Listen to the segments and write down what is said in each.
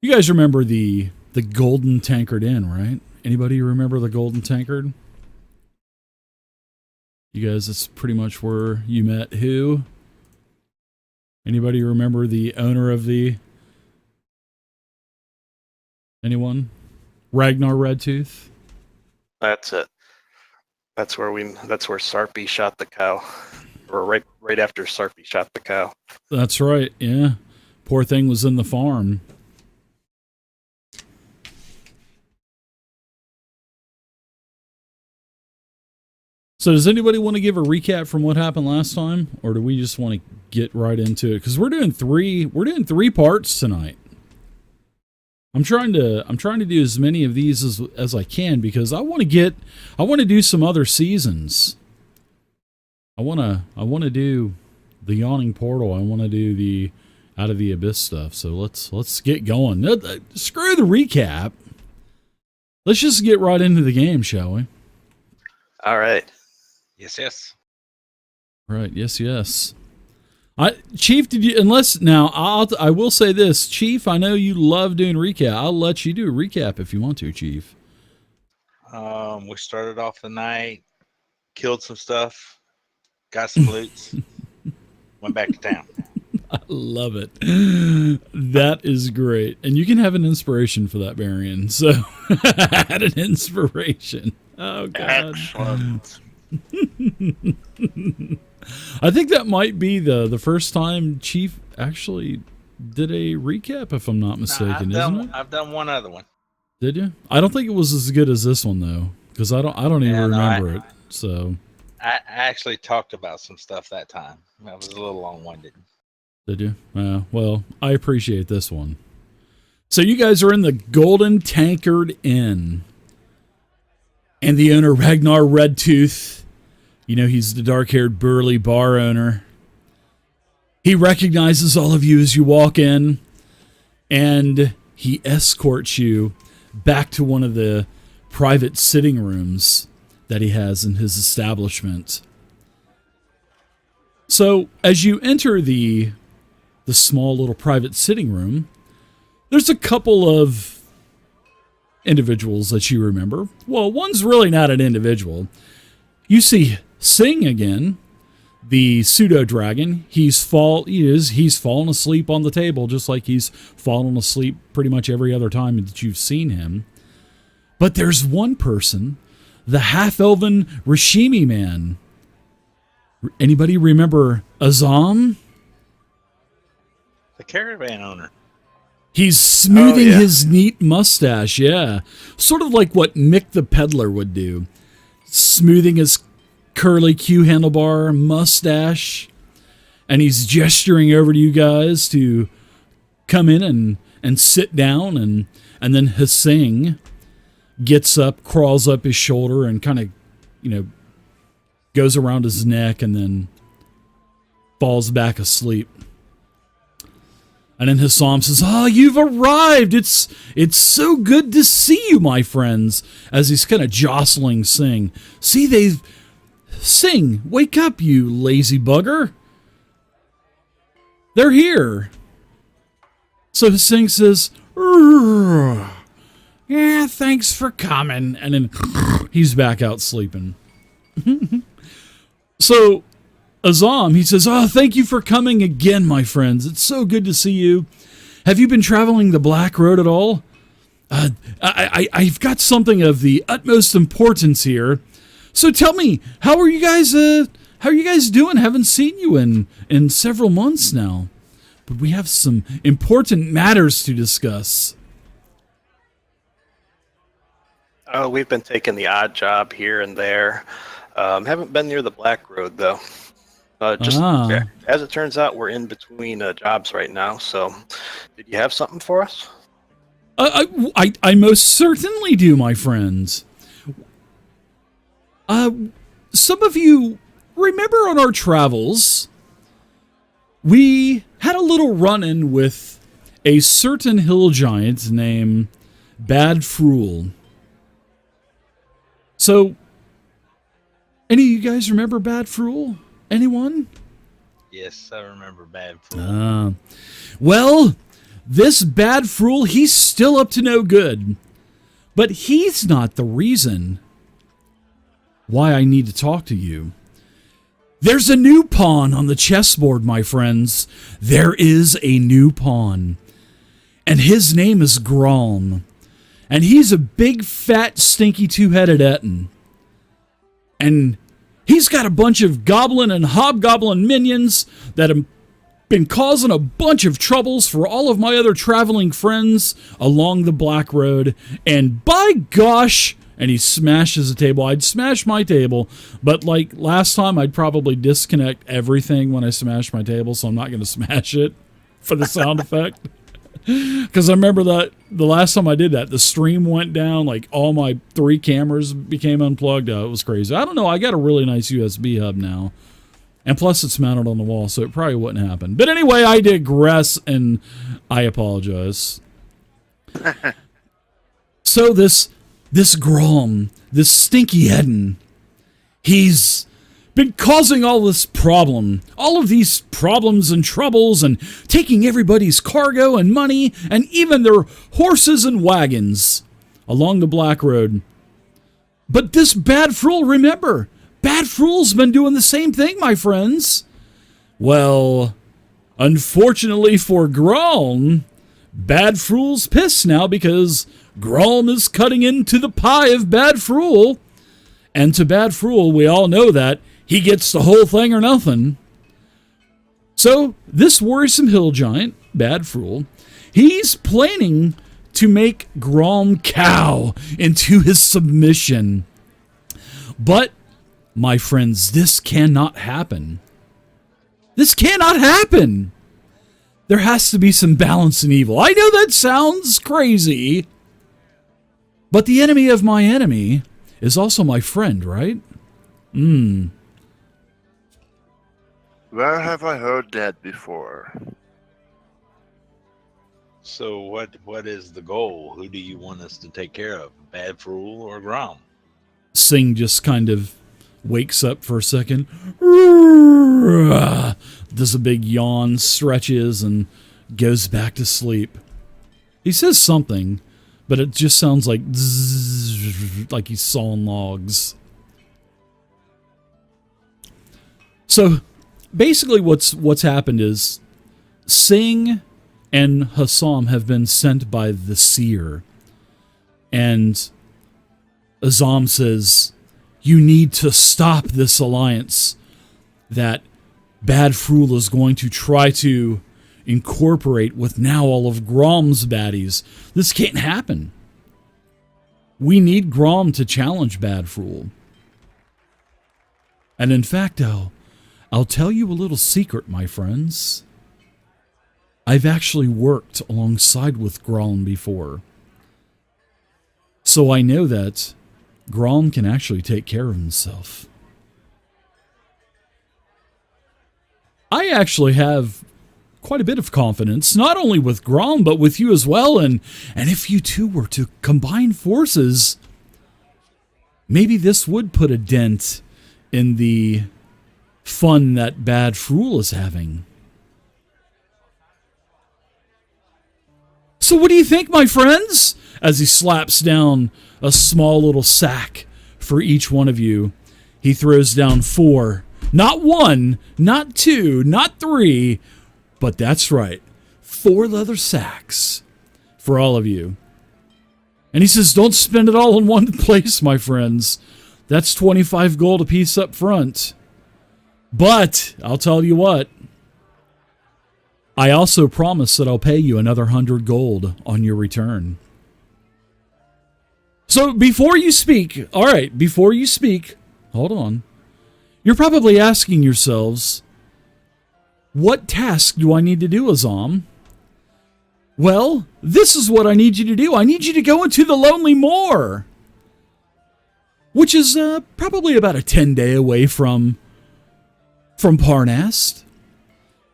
You guys remember the Golden Tankard Inn, right? Anybody remember the Golden Tankard? You guys, that's pretty much where you met who? Anybody remember the owner of the... Anyone? Ragnar Redtooth? That's it. That's where Sarpy shot the cow. Or right after Sarpy shot the cow. That's right, yeah. Poor thing was in the farm. So does anybody want to give a recap from what happened last time, or do we just want to get right into it? Because we're doing three parts tonight. I'm trying to do as many of these as I can, because I want to do some other seasons. I want to do the Yawning Portal. I want to do the Out of the Abyss stuff. So let's get going. Screw the recap. Let's just get right into the game, shall we? All right. Yes. Right. Yes. Chief, did you? Unless now, I will say this, Chief. I know you love doing recap. I'll let you do a recap if you want to, Chief. We started off the night, killed some stuff, got some loots, went back to town. I love it. That is great, and you can have an inspiration for that, Marion. So, had an inspiration. Oh God. Excellent. I think that might be the first time Chief actually did a recap, if I'm not mistaken, isn't it? I've done one other one. Did you? I don't think it was as good as this one though, because I don't even remember it. So I actually talked about some stuff that time. That was a little long-winded. Did you? Well, I appreciate this one. So you guys are in the Golden Tankard Inn, and the owner, Ragnar Redtooth, you know, he's the dark-haired, burly bar owner. He recognizes all of you as you walk in, and he escorts you back to one of the private sitting rooms that he has in his establishment. So, as you enter the small little private sitting room, there's a couple of individuals that you remember. Well, one's really not an individual. You see Sing again, the pseudo dragon. He's fallen asleep on the table, just like he's fallen asleep pretty much every other time that you've seen him. But there's one person, the half-elven Rashimi man. Anybody remember Azam? The caravan owner. He's smoothing his neat mustache, yeah. Sort of like what Mick the Peddler would do. Smoothing his curly Q handlebar mustache. And he's gesturing over to you guys to come in and sit down. And then Hsing gets up, crawls up his shoulder, and kind of, goes around his neck and then falls back asleep. And then Hassam says, you've arrived. It's so good to see you, my friends. As he's kind of jostling Sing. Sing, wake up, you lazy bugger. They're here. So Sing says, yeah, thanks for coming. And then he's back out sleeping. So Azam, he says, thank you for coming again, my friends. It's so good to see you. Have you been traveling the Black Road at all? I've got something of the utmost importance here. So tell me, how are you guys doing? Haven't seen you in several months now. But we have some important matters to discuss. Oh, we've been taking the odd job here and there. Haven't been near the Black Road, though. As it turns out, we're in between jobs right now. So, did you have something for us? I most certainly do, my friends. Some of you remember on our travels, we had a little run-in with a certain hill giant named Bad Frule. So, any of you guys remember Bad Frule? Anyone? Yes, I remember Bad Frule. Well, This bad fool, he's still up to no good. But he's not the reason why I need to talk to you. There's a new pawn on the chessboard, my friends. There is a new pawn. And his name is Grom. And he's a big, fat, stinky, two-headed Etten. And he's got a bunch of goblin and hobgoblin minions that have been causing a bunch of troubles for all of my other traveling friends along the Black Road. And by gosh, and he smashes the table. I'd smash my table, but like last time, I'd probably disconnect everything when I smash my table, so I'm not going to smash it for the sound effect. Because I remember that the last time I did that, the stream went down, like all my 3 cameras became unplugged. It was crazy. I don't know. I got a really nice USB hub now. And plus it's mounted on the wall, so it probably wouldn't happen. But anyway, I digress, and I apologize. So this Grom, this stinky Etten, he's been causing all this problem, all of these problems and troubles, and taking everybody's cargo and money, and even their horses and wagons along the Black Road. But this bad fool, remember, bad fool's been doing the same thing, my friends. Well, unfortunately for Grom, bad fool's pissed now because Grom is cutting into the pie of bad fool. And to bad fool, we all know that he gets the whole thing or nothing. So, this worrisome hill giant, bad fool, he's planning to make Grom cow into his submission. But, my friends, this cannot happen. This cannot happen! There has to be some balance in evil. I know that sounds crazy, but the enemy of my enemy is also my friend, right? Where have I heard that before? So what is the goal? Who do you want us to take care of? Bad Fool or Grom? Sing just kind of wakes up for a second, does a big yawn, stretches, and goes back to sleep. He says something, but it just sounds like zzz, like he's sawing logs. So basically what's happened is Sing and Hassam have been sent by the seer. And Azam says, you need to stop this alliance that Bad Fool is going to try to incorporate with now all of Grom's baddies. This can't happen. We need Grom to challenge Bad Fool. And in fact, I'll tell you a little secret, my friends. I've actually worked alongside with Grom before. So I know that Grom can actually take care of himself. I actually have quite a bit of confidence, not only with Grom, but with you as well. And if you two were to combine forces, maybe this would put a dent in the fun that Bad Fool is having. So what do you think, my friends? As he slaps down a small little sack for each one of you, he throws down 4. Not 1, not 2, not 3, but that's right, 4 leather sacks for all of you. And he says, don't spend it all in one place, my friends. That's 25 gold apiece up front. But I'll tell you what, I also promise that I'll pay you another 100 gold on your return. So before you speak, all right, before you speak, hold on. You're probably asking yourselves, what task do I need to do, Azam? Well, this is what I need you to do. I need you to go into the Lonely Moor, which is probably about a 10-day away from Parnast.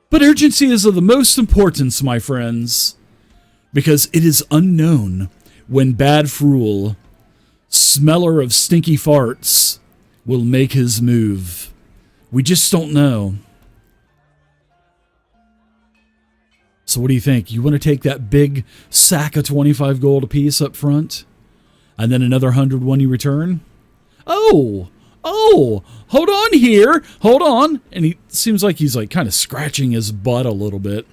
But urgency is of the most importance, my friends, because it is unknown when Bad Fool, smeller of stinky farts, will make his move. We just don't know. So what do you think? You want to take that big sack of 25 gold apiece up front? And then another 100 when you return? Oh, hold on here. Hold on. And he seems like he's like kind of scratching his butt a little bit.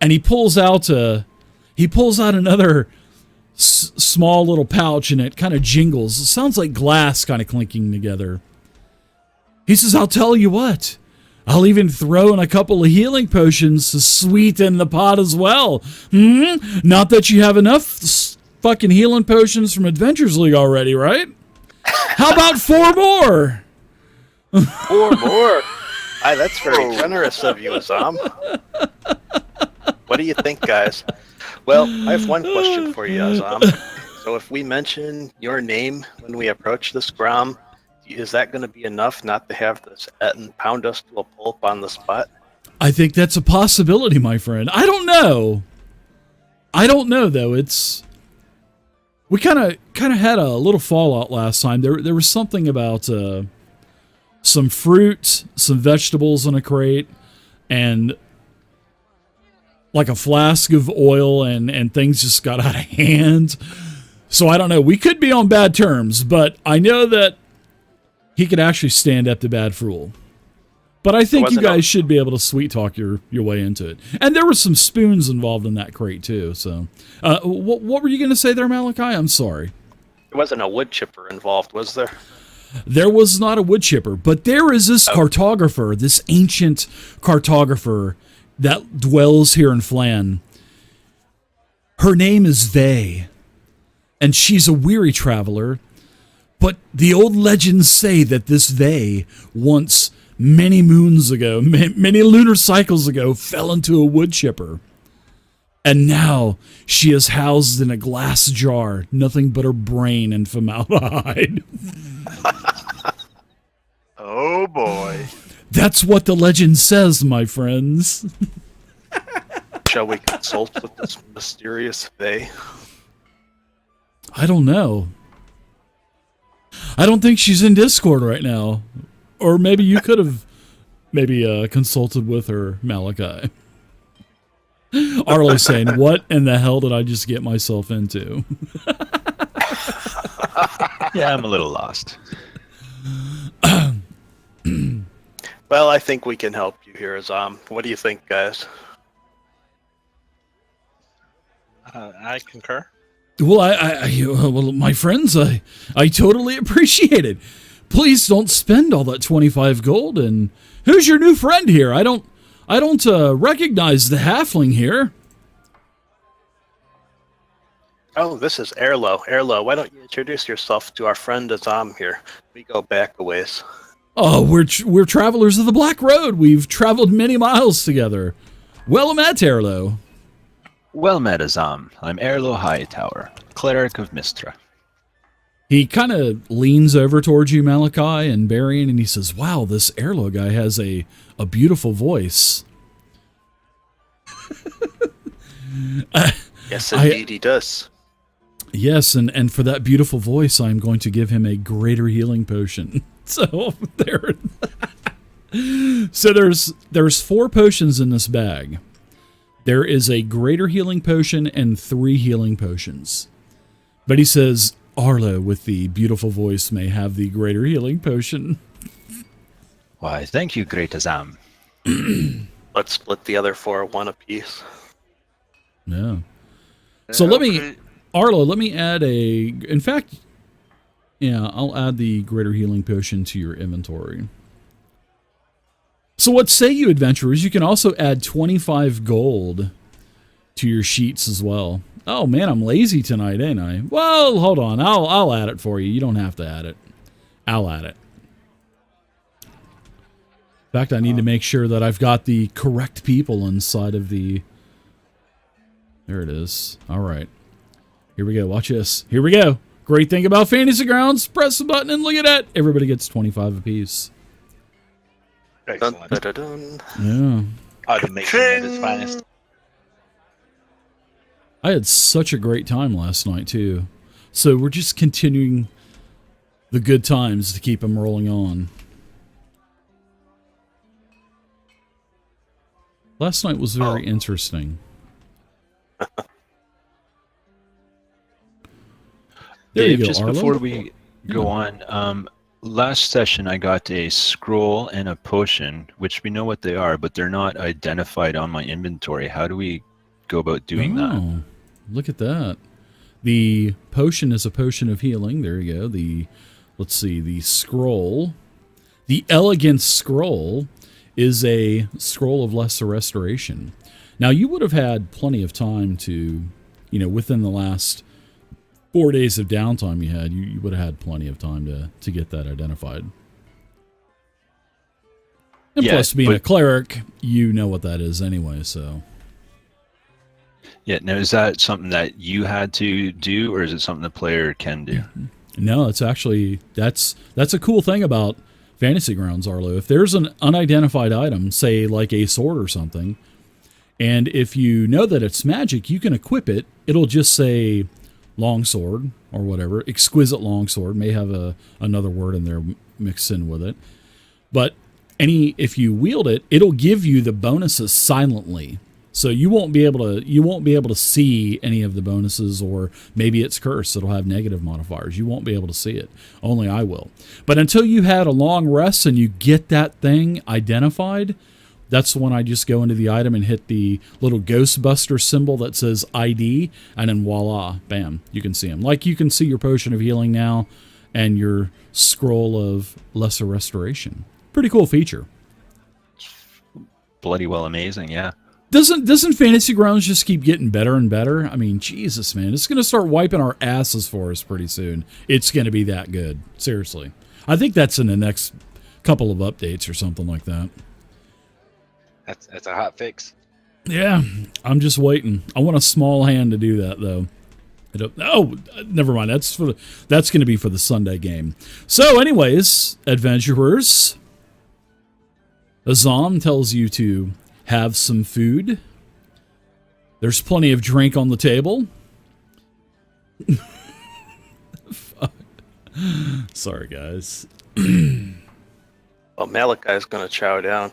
And he pulls out another small little pouch, and it kind of jingles. It sounds like glass kind of clinking together. He says, I'll tell you what. I'll even throw in a couple of healing potions to sweeten the pot as well. Not that you have enough fucking healing potions from Adventures League already, right? How about 4 more? 4 more? That's very generous of you, Azam. What do you think, guys? Well, I have one question for you, Azam. So if we mention your name when we approach this Grom, is that going to be enough not to have this Etten pound us to a pulp on the spot? I think that's a possibility, my friend. I don't know, though. We kind of had a little fallout last time. There was something about some fruit, some vegetables in a crate, and like a flask of oil, and things just got out of hand. So I don't know. We could be on bad terms, but I know that he could actually stand up to bad fool. But I think you guys should be able to sweet talk your way into it. And there were some spoons involved in that crate too. So, what were you going to say there, Malachi? I'm sorry. There wasn't a wood chipper involved, was there? There was not a wood chipper, but there is this cartographer, this ancient cartographer that dwells here in Flan. Her name is Vey, and she's a weary traveler. But the old legends say that this Vey once, many moons ago, many lunar cycles ago, fell into a wood chipper. And now she is housed in a glass jar, nothing but her brain and formaldehyde. Oh boy. That's what the legend says, my friends. Shall we consult with this mysterious Vey? I don't know. I don't think she's in Discord right now. Or maybe you could have consulted with her, Malachi. Arlo's saying, what in the hell did I just get myself into? Yeah, I'm a little lost. Well, I think we can help you here, Azam. What do you think, guys? I concur. Well, well, my friends, I totally appreciate it. Please don't spend all that 25 gold. And who's your new friend here? I don't recognize the halfling here. Oh, this is Erlo. Erlo, why don't you introduce yourself to our friend Azam here? We go back a ways. Oh, we're travelers of the Black Road. We've traveled many miles together. Well met, Erlo. Well met, Azam. I'm Erlo Hightower, cleric of Mistra. He kind of leans over towards you, Malachi and Barian, and he says, wow, this Erlo guy has a beautiful voice. Yes, indeed he does. Yes, and for that beautiful voice, I'm going to give him a greater healing potion. So there's 4 potions in this bag. There is a greater healing potion and 3 healing potions. But he says, Arlo, with the beautiful voice, may have the greater healing potion. Why, thank you, great Azam. Let's split the other 4 one apiece. Yeah. So Arlo, let me add in fact, yeah, I'll add the greater healing potion to your inventory. So what say you, adventurers? You can also add 25 gold to your sheets as well. Oh man, I'm lazy tonight, ain't I? Well, hold on. I'll add it for you. You don't have to add it. I'll add it. In fact, I need to make sure that I've got the correct people inside of the... There it is. All right. Here we go. Watch this. Here we go. Great thing about Fantasy Grounds. Press the button and look at that. Everybody gets 25 apiece. Excellent. Dun, dun, dun, dun. Yeah. Automation at its finest. I had such a great time last night, too. So we're just continuing the good times to keep them rolling on. Last night was very interesting. There you Dave, go, just Arlo. before we go on, last session I got a scroll and a potion, which we know what they are, but they're not identified on my inventory. How do we go about doing that? Look at that. The potion is a potion of healing. There you go. Let's see, the scroll. The elegant scroll is a scroll of lesser restoration. Now, you would have had plenty of time to, within the last 4 days of downtime you had, you would have had plenty of time to get that identified. And plus, being a cleric, you know what that is anyway, so... Yeah, now is that something that you had to do, or is it something the player can do? No, it's actually, that's a cool thing about Fantasy Grounds, Arlo. If there's an unidentified item, say like a sword or something, and if you know that it's magic, you can equip it. It'll just say longsword or whatever, exquisite longsword, may have another word in there mixed in with it. But if you wield it, it'll give you the bonuses silently. So you won't be able to see any of the bonuses, or maybe it's cursed. It'll have negative modifiers. You won't be able to see it. Only I will. But until you had a long rest and you get that thing identified, that's when I just go into the item and hit the little Ghostbuster symbol that says ID, and then voila, bam, you can see them. Like you can see your potion of healing now and your scroll of lesser restoration. Pretty cool feature. Bloody well amazing, yeah. Doesn't Fantasy Grounds just keep getting better and better? I mean, Jesus, man. It's going to start wiping our asses for us pretty soon. It's going to be that good. Seriously. I think that's in the next couple of updates or something like that. That's a hot fix. Yeah, I'm just waiting. I want a small hand to do that, though. Never mind. That's going to be for the Sunday game. So, anyways, adventurers, Azam tells you to have some food. There's plenty of drink on the table. Fuck. Sorry, guys. Well, Malachi's going to chow down,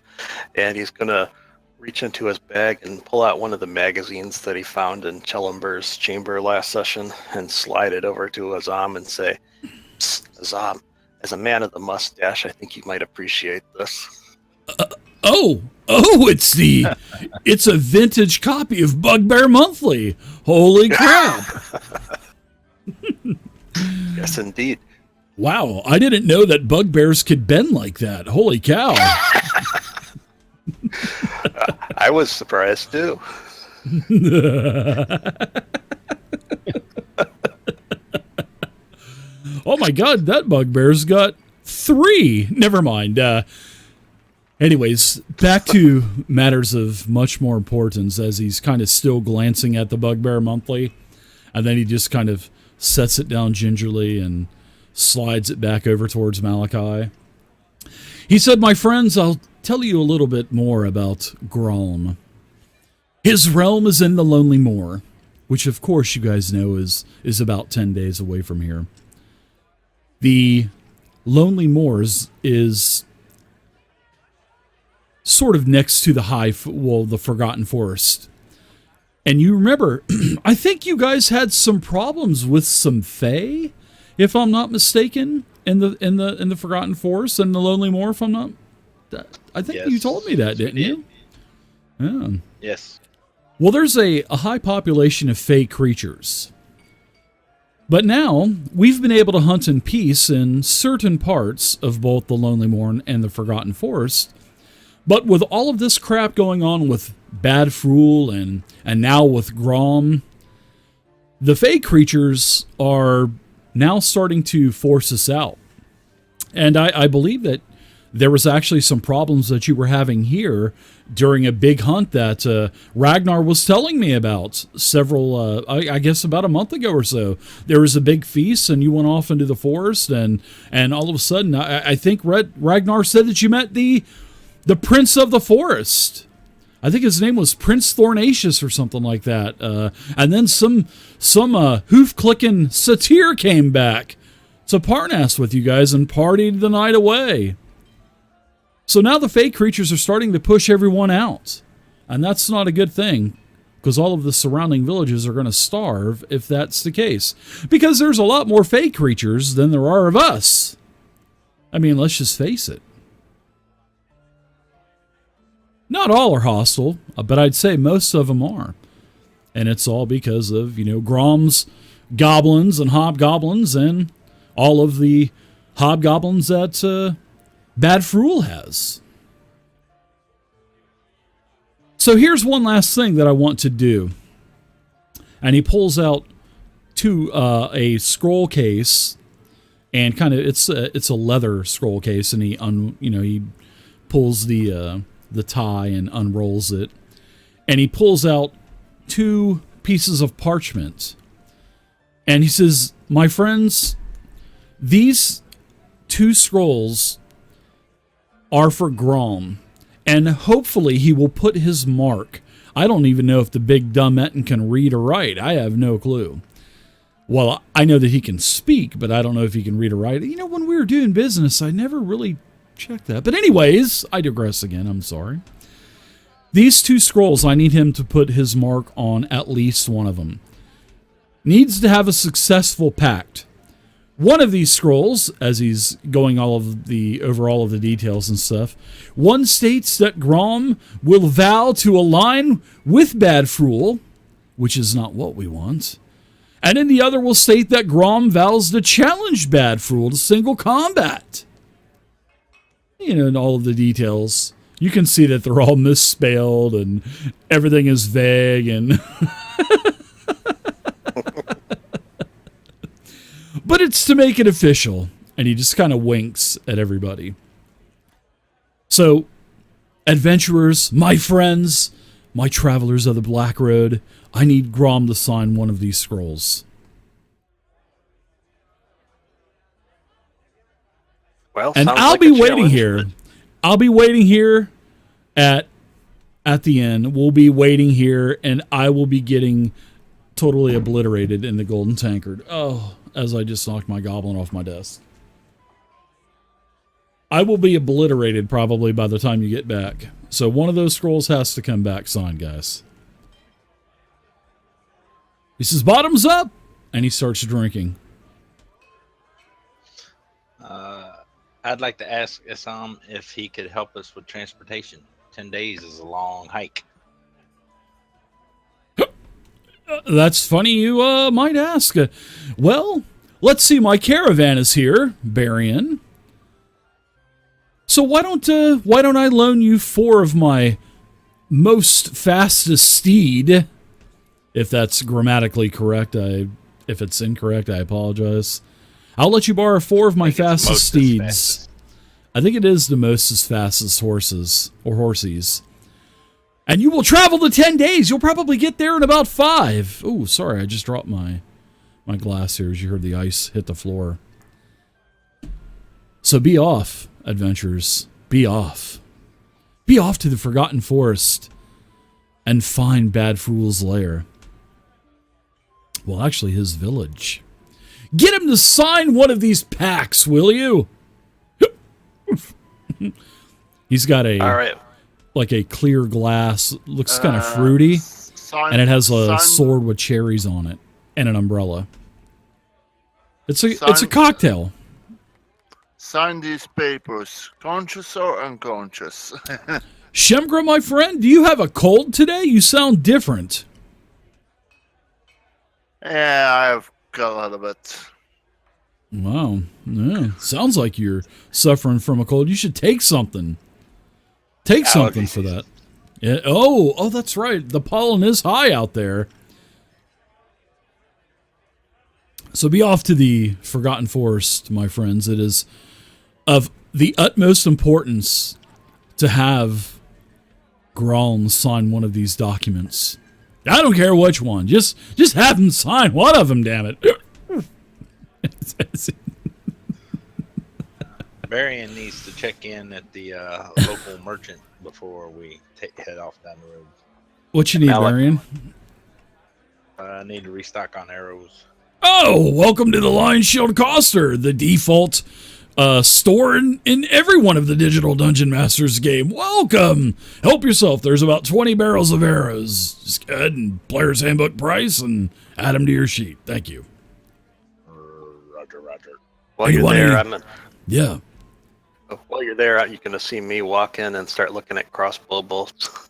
and he's going to reach into his bag and pull out one of the magazines that he found in Chellenber's chamber last session and slide it over to Azam and say, "Psst, Azam, as a man of the mustache, I think you might appreciate this." It's a vintage copy of Bugbear Monthly. Holy crap. Yes, indeed. Wow, I didn't know that bugbears could bend like that. Holy cow. I was surprised too. Oh my God, that bugbear's got 3. Never mind. Anyways, back to matters of much more importance, as he's kind of still glancing at the Bugbear Monthly, and then he just kind of sets it down gingerly and slides it back over towards Malachi. He said, "My friends, I'll tell you a little bit more about Gralm. His realm is in the Lonely Moor, which of course you guys know is about 10 days away from here. The Lonely Moors is sort of next to the Forgotten Forest. And you remember, I think you guys had some problems with some Fae, if I'm not mistaken, in the Forgotten Forest and the Lonely Moor. If I'm not, I think you told me that, didn't you? Yeah. Yes. Well, there's a high population of Fae creatures. But now, we've been able to hunt in peace in certain parts of both the Lonely Moor and the Forgotten Forest. But with all of this crap going on with Badfrul and now with Grom, the Fae creatures are now starting to force us out. And I believe that there was actually some problems that you were having here during a big hunt that Ragnar was telling me about several, I guess about a month ago or so. There was a big feast and you went off into the forest and all of a sudden, I think Ragnar said that you met the Prince of the Forest. I think his name was Prince Thornacious or something like that. And then some hoof-clicking satyr came back to Parnas with you guys and partied the night away. So now the Fae creatures are starting to push everyone out. And that's not a good thing. because all of the surrounding villages are going to starve if that's the case. Because there's a lot more fey creatures than there are of us. I mean, let's just face it. Not all are hostile, but I'd say most of them are. And it's all because of, Grom's goblins and hobgoblins and all of the hobgoblins that Bad Fool has. So here's one last thing that I want to do. And he pulls out a scroll case, and kind of it's a leather scroll case, and he pulls the tie and unrolls it, and he pulls out 2 pieces of parchment, and he says, "My friends, these 2 scrolls are for Grom, and hopefully he will put his mark." I don't even know if the big dumb Etten can read or write. I have no clue. Well, I know that he can speak, but I don't know if he can read or write. When we were doing business, I never really checked that. But anyways, I digress again. I'm sorry. These 2 scrolls, I need him to put his mark on at least one of them. Needs to have a successful pact. One of these scrolls, as he's going over all of the details and stuff, one states that Grom will vow to align with Bad Fool, which is not what we want. And then the other will state that Grom vows to challenge Bad Fool to single combat. And all of the details. You can see that they're all misspelled and everything is vague and... But it's to make it official. And he just kind of winks at everybody. So, adventurers, my friends, my travelers of the Black Road, I need Grom to sign one of these scrolls. Well, and sounds I'll like be a waiting challenge. here. I'll be waiting here at the end. We'll be waiting here, and I will be getting totally obliterated in the golden tankard. Oh, as I just knocked my goblin off my desk. I will be obliterated probably by the time you get back. So one of those scrolls has to come back signed, guys. He says, "Bottoms up!" And he starts drinking. I'd like to ask Assam if he could help us with transportation. 10 days is a long hike. That's funny you might ask. Well, let's see. My caravan is here, Barian. So why don't I loan you 4 of my most fastest steed? If that's grammatically correct, if it's incorrect, I apologize. I'll let you borrow 4 of my fastest steeds. Fastest. I think it is the most as fastest horses or horsies. And you will travel the 10 days. You'll probably get there in about 5. Oh, sorry, I just dropped my glass here as you heard the ice hit the floor. So be off, adventurers. Be off. Be off to the Forgotten Forest and find Bad Fool's lair. Well, actually, his village. Get him to sign one of these packs, will you? He's got All right. like a clear glass, looks kind of fruity, and it has a sword with cherries on it and an umbrella. It's a cocktail. Sign these papers, conscious or unconscious. Shemgra, my friend, do you have a cold today? You sound different. Yeah, I've got a little bit. Wow. Yeah, sounds like you're suffering from a cold. You should take something. Take something for that. Yeah. Oh, that's right. The pollen is high out there. So be off to the Forgotten Forest, my friends. It is of the utmost importance to have Grom sign one of these documents. I don't care which one. Just have him sign one of them, damn it. Barian needs to check in at the local merchant before we head off down the road. What you need, Barian? I need to restock on arrows. Oh, welcome to the Lion Shield Coster, the default store in every one of the Digital Dungeon Masters game. Welcome! Help yourself. There's about 20 barrels of arrows. Just go ahead and Player's Handbook price and add them to your sheet. Thank you. Roger. While you're there, Yeah. While you're there, you're going to see me walk in and start looking at crossbow bolts.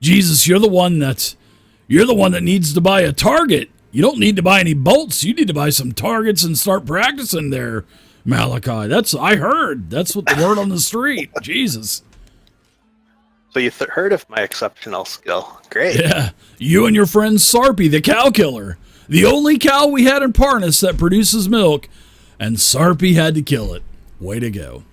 Jesus, you're the one that needs to buy a target. You don't need to buy any bolts. You need to buy some targets and start practicing there, Malachi. I heard. That's what the word on the street. Jesus. So you heard of my exceptional skill. Great. Yeah. You and your friend Sarpy, the cow killer. The only cow we had in Parnas that produces milk, and Sarpy had to kill it. Way to go.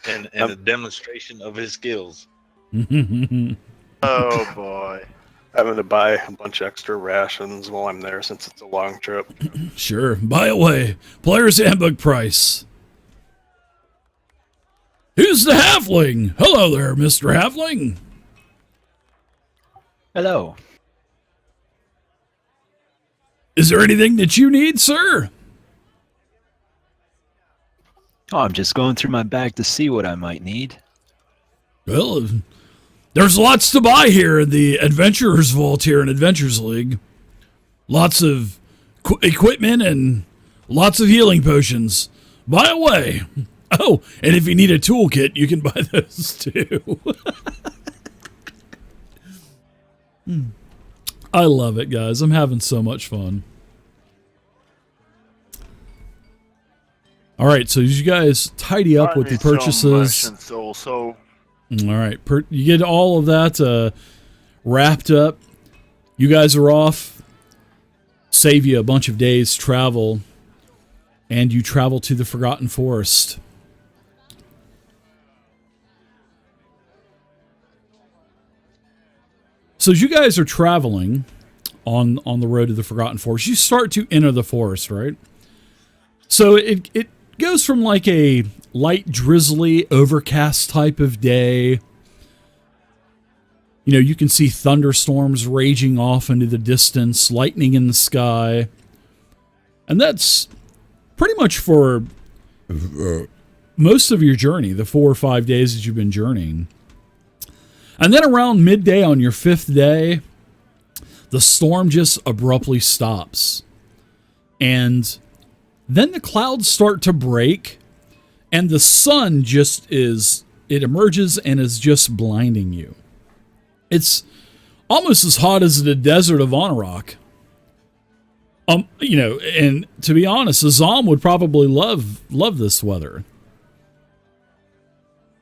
And a demonstration of his skills. Oh boy. I'm going to buy a bunch of extra rations while I'm there since it's a long trip. Sure. Buy away. Player's Handbook price. Who's the halfling? Hello there, Mr. Halfling. Hello. Is there anything that you need, sir? Oh, I'm just going through my bag to see what I might need. Well, there's lots to buy here in the Adventurers Vault here in Adventures League. Lots of equipment and lots of healing potions. Buy away. Oh, and if you need a toolkit, you can buy those too. I love it, guys. I'm having so much fun. All right, so you guys tidy up with the purchases. Also. All right, you get all of that wrapped up. You guys are off. Save you a bunch of days travel, and you travel to the Forgotten Forest. So as you guys are traveling on the road to the Forgotten Forest, you start to enter the forest, right? So it goes from like a light, drizzly, overcast type of day. You know, you can see thunderstorms raging off into the distance, lightning in the sky. And that's pretty much for most of your journey, the 4 or 5 days that you've been journeying. And then around midday on your 5th day, the storm just abruptly stops. And then the clouds start to break, and the sun it emerges and is just blinding you. It's almost as hot as the desert of Onarok. You know, and to be honest, Azam would probably love this weather.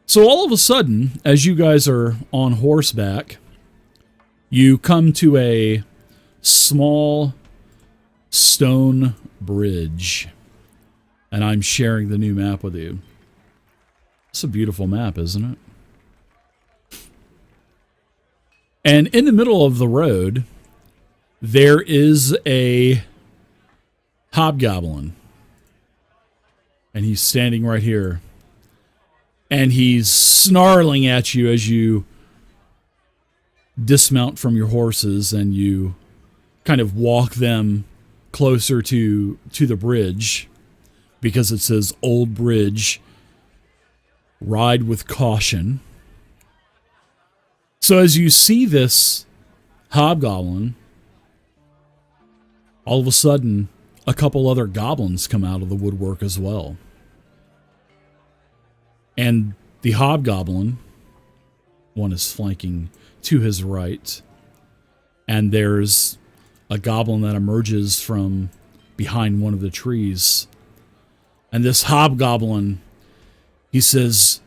So all of a sudden, as you guys are on horseback, you come to a small stone bridge. And I'm sharing the new map with you. It's a beautiful map, isn't it? And in the middle of the road, there is a hobgoblin. And he's standing right here. And he's snarling at you as you dismount from your horses and you kind of walk them closer to the bridge. Because it says Old Bridge, ride with caution. So as you see this hobgoblin, all of a sudden, a couple other goblins come out of the woodwork as well. And the hobgoblin, one is flanking to his right, and there's a goblin that emerges from behind one of the trees. And this hobgoblin, he says,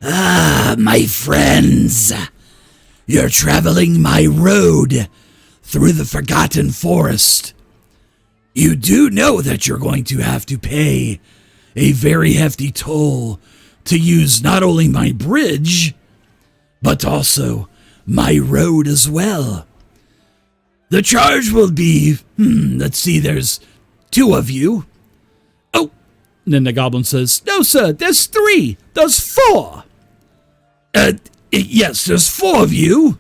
"Ah, my friends, you're traveling my road through the Forgotten Forest. You do know that you're going to have to pay a very hefty toll to use not only my bridge, but also my road as well. The charge will be, let's see, there's 2 of you. Oh, and then the goblin says, no, sir, there's 3. There's 4. Yes, there's 4 of you.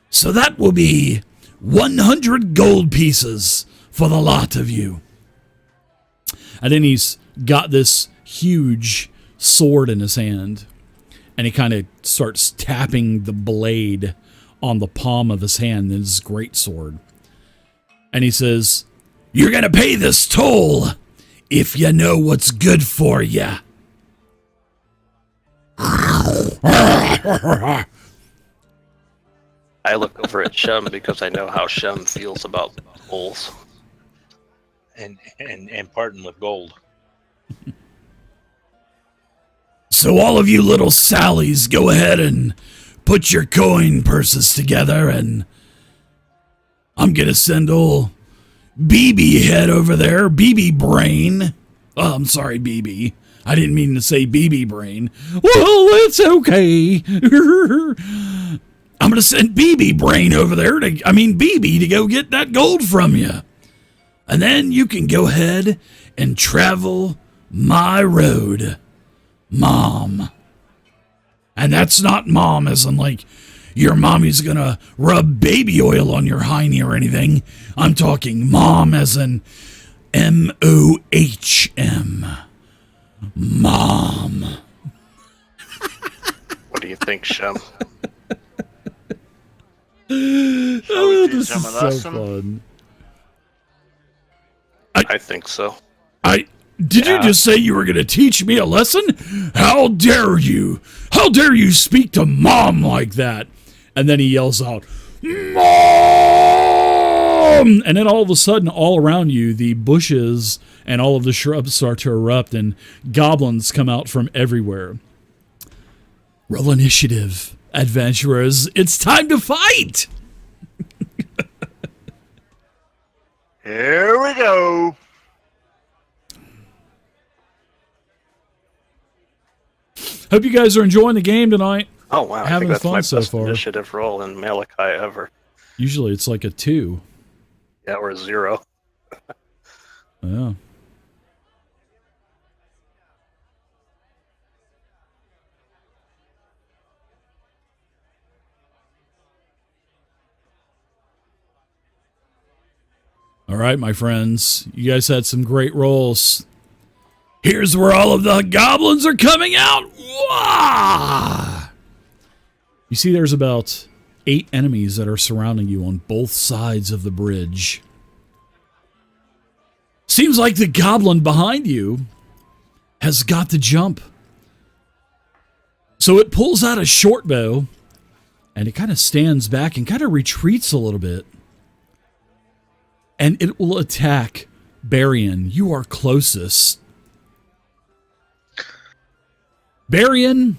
So that will be 100 gold pieces for the lot of you. And then he's got this huge sword in his hand. And he kind of starts tapping the blade on the palm of his hand, his great sword. And he says, "You're going to pay this toll if you know what's good for you." I look over at Shum because I know how Shum feels about bulls. And pardon with gold. So all of you little Sallies, go ahead and put your coin purses together, and I'm going to send old BB head over there, BB Brain. Oh, I'm sorry, BB. I didn't mean to say BB Brain. Well, it's okay. I'm going to send BB Brain over there, BB, to go get that gold from you. And then you can go ahead and travel my road, Mom. And that's not Mom as in like your mommy's going to rub baby oil on your hiney or anything. I'm talking Mom as in M-O-H-M. Mom. What do you think, Shum? Oh, this is so fun. I think so. Did you just say you were going to teach me a lesson? How dare you? How dare you speak to Mom like that? And then he yells out, "Mom!" And then all of a sudden, all around you, the bushes and all of the shrubs start to erupt, and goblins come out from everywhere. Roll initiative, adventurers. It's time to fight! Here we go. Hope you guys are enjoying the game tonight. Oh, wow. Having I think that's fun my so best far. initiative roll in Malachi ever. Usually it's like a 2. Yeah, or a 0. Yeah. All right, my friends. You guys had some great rolls. Here's where all of the goblins are coming out. Wah! You see there's about 8 enemies that are surrounding you on both sides of the bridge. Seems like the goblin behind you has got the jump. So it pulls out a short bow, and it kind of stands back and kind of retreats a little bit. And it will attack Barian. You are closest. Barian,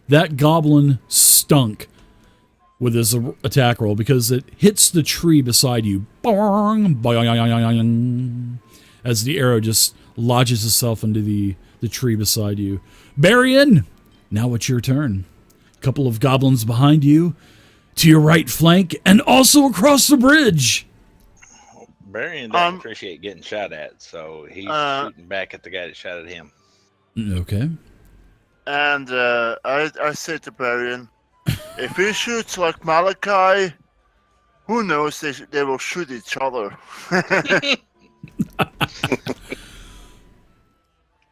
that goblin stunk with his attack roll because it hits the tree beside you. As the arrow just lodges itself into the tree beside you. Barian, now it's your turn. A couple of goblins behind you, to your right flank, and also across the bridge. Barian doesn't appreciate getting shot at, so he's shooting back at the guy that shot at him. Okay. And I say to Barian, if he shoots like Malachi, who knows, they will shoot each other.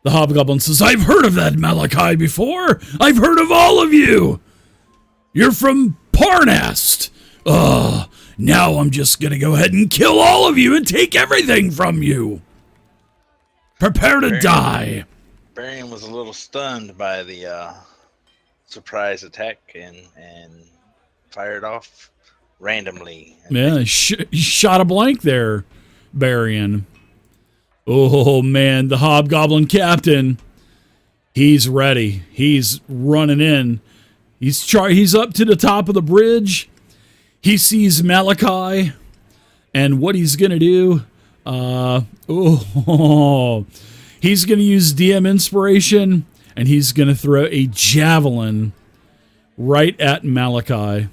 The hobgoblin says, "I've heard of that Malachi before. I've heard of all of you. You're from Parnast. Now I'm just going to go ahead and kill all of you and take everything from you. Prepare to die." Barian was a little stunned by the surprise attack and fired off randomly. Yeah, shot a blank there, Barian. Oh, man, the hobgoblin captain. He's ready. He's running in. He's up to the top of the bridge. He sees Malachi, and what he's going to do, he's going to use DM Inspiration, and he's going to throw a javelin right at Malachi.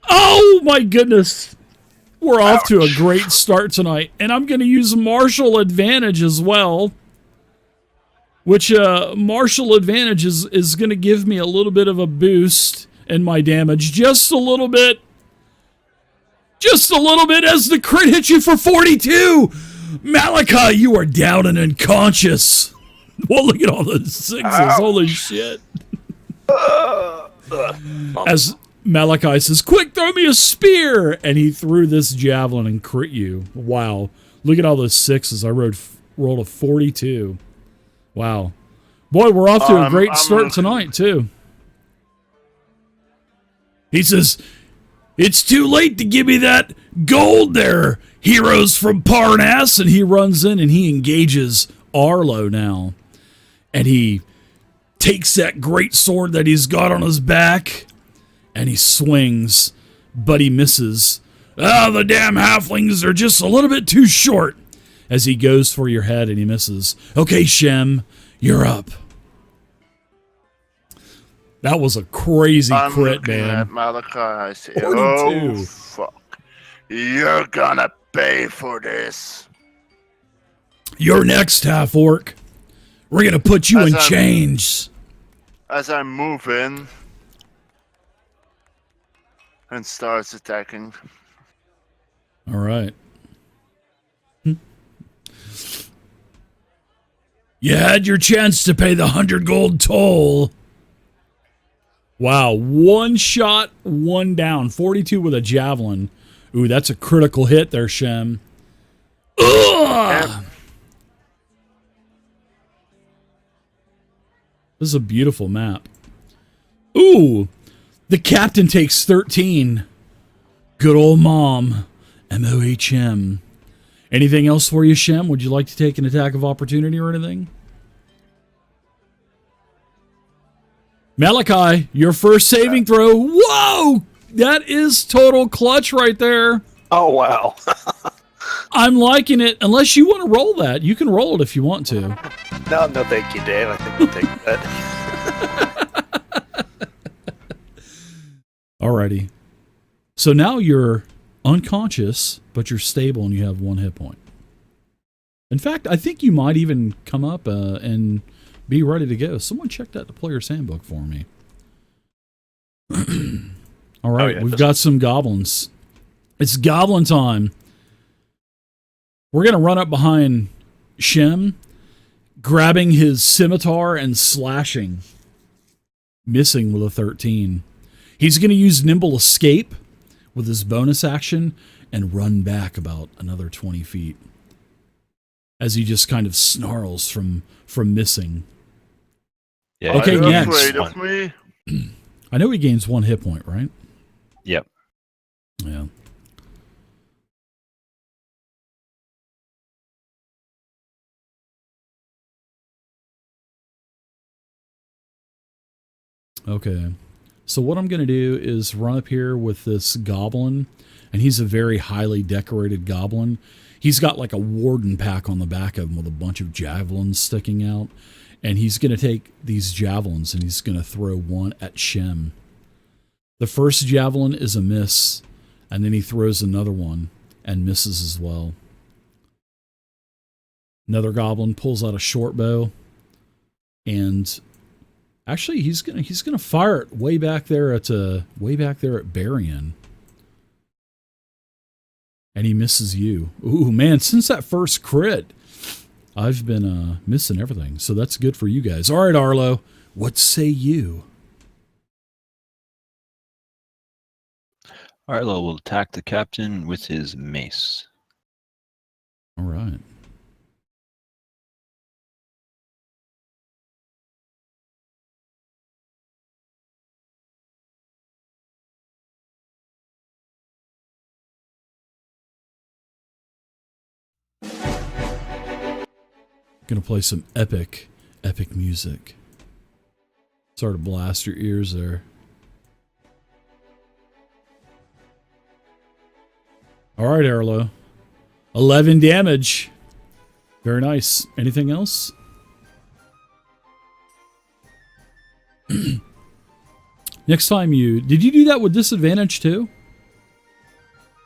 Oh, my goodness. We're off to a great start tonight, and I'm going to use Martial Advantage as well, which Martial Advantage is going to give me a little bit of a boost in my damage. Just a little bit. Just a little bit as the crit hits you for 42. Malachi, you are down and unconscious. Well, look at all those sixes. Holy shit. As Malachi says, quick, throw me a spear. And he threw this javelin and crit you. Wow. Look at all those sixes. I rolled a 42. Wow. Boy, we're off to a great start tonight, too. He says, it's too late to give me that gold there, heroes from Parnass. And he runs in and he engages Arlo now. And he takes that great sword that he's got on his back and he swings, but he misses. The damn halflings are just a little bit too short. As he goes for your head and he misses. Okay, Shem, you're up. That was a crazy crit, man. At Malachi, I say, 42. oh, fuck. You're gonna pay for this. You're next, half-orc. We're going to put you in chains. As I move in and starts attacking. All right. You had your chance to pay the 100 gold toll. Wow, one shot, one down. 42 with a javelin. Ooh, that's a critical hit there, Shem. Ugh! This is a beautiful map. Ooh, the captain takes 13. Good old mom. M-O-H-M. Anything else for you, Shem? Would you like to take an attack of opportunity or anything? Malachi, your first saving throw. Whoa! That is total clutch right there. Oh, wow. I'm liking it. Unless you want to roll that. You can roll it if you want to. No, thank you, Dave. I think we'll take that. Alrighty. So now you're unconscious, but you're stable and you have 1 hit point. In fact, I think you might even come up and be ready to go. Someone check out the player's handbook for me. All right, we've got some goblins. It's goblin time. We're going to run up behind Shem, grabbing his scimitar and slashing. Missing with a 13. He's going to use Nimble Escape with his bonus action and run back about another 20 feet. As he just kind of snarls from missing. Yeah, okay, next. Afraid of me? I know he gains 1 hit point, right? Yep. Yeah. Okay. So what I'm going to do is run up here with this goblin, and he's a very highly decorated goblin. He's got like a warden pack on the back of him with a bunch of javelins sticking out. And he's going to take these javelins and he's going to throw one at Shem. The first javelin is a miss, and then he throws another one and misses as well. Another goblin pulls out a short bow, and actually he's gonna fire it way back there at Barian. And he misses you. Ooh, man, since that first crit, I've been missing everything. So that's good for you guys. All right, Arlo, what say you? Arlo will attack the captain with his mace. All right. Gonna play some epic music. Sort of blast your ears there. All right, Arlo. 11 damage. Very nice. Anything else? Next time did you do that with disadvantage too?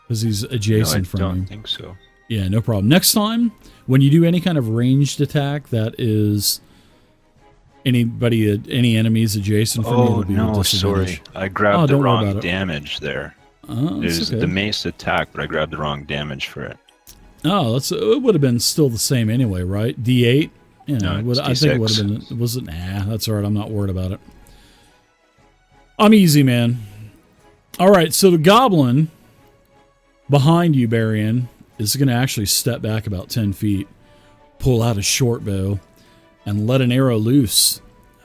Because he's adjacent from you. I don't think so. Yeah, no problem. Next time, when you do any kind of ranged attack that is any enemies adjacent from you, it'll be no, with sorry. I grabbed the wrong damage there. Oh, It was okay. the mace attack, but I grabbed the wrong damage for it. Oh, it would have been still the same anyway, right? D8? Yeah, No, it's I think it would D6. have been. Was it? Nah, that's all right. I'm not worried about it. I'm easy, man. All right, so the goblin behind you, Barian, is going to actually step back about 10 feet, pull out a short bow, and let an arrow loose.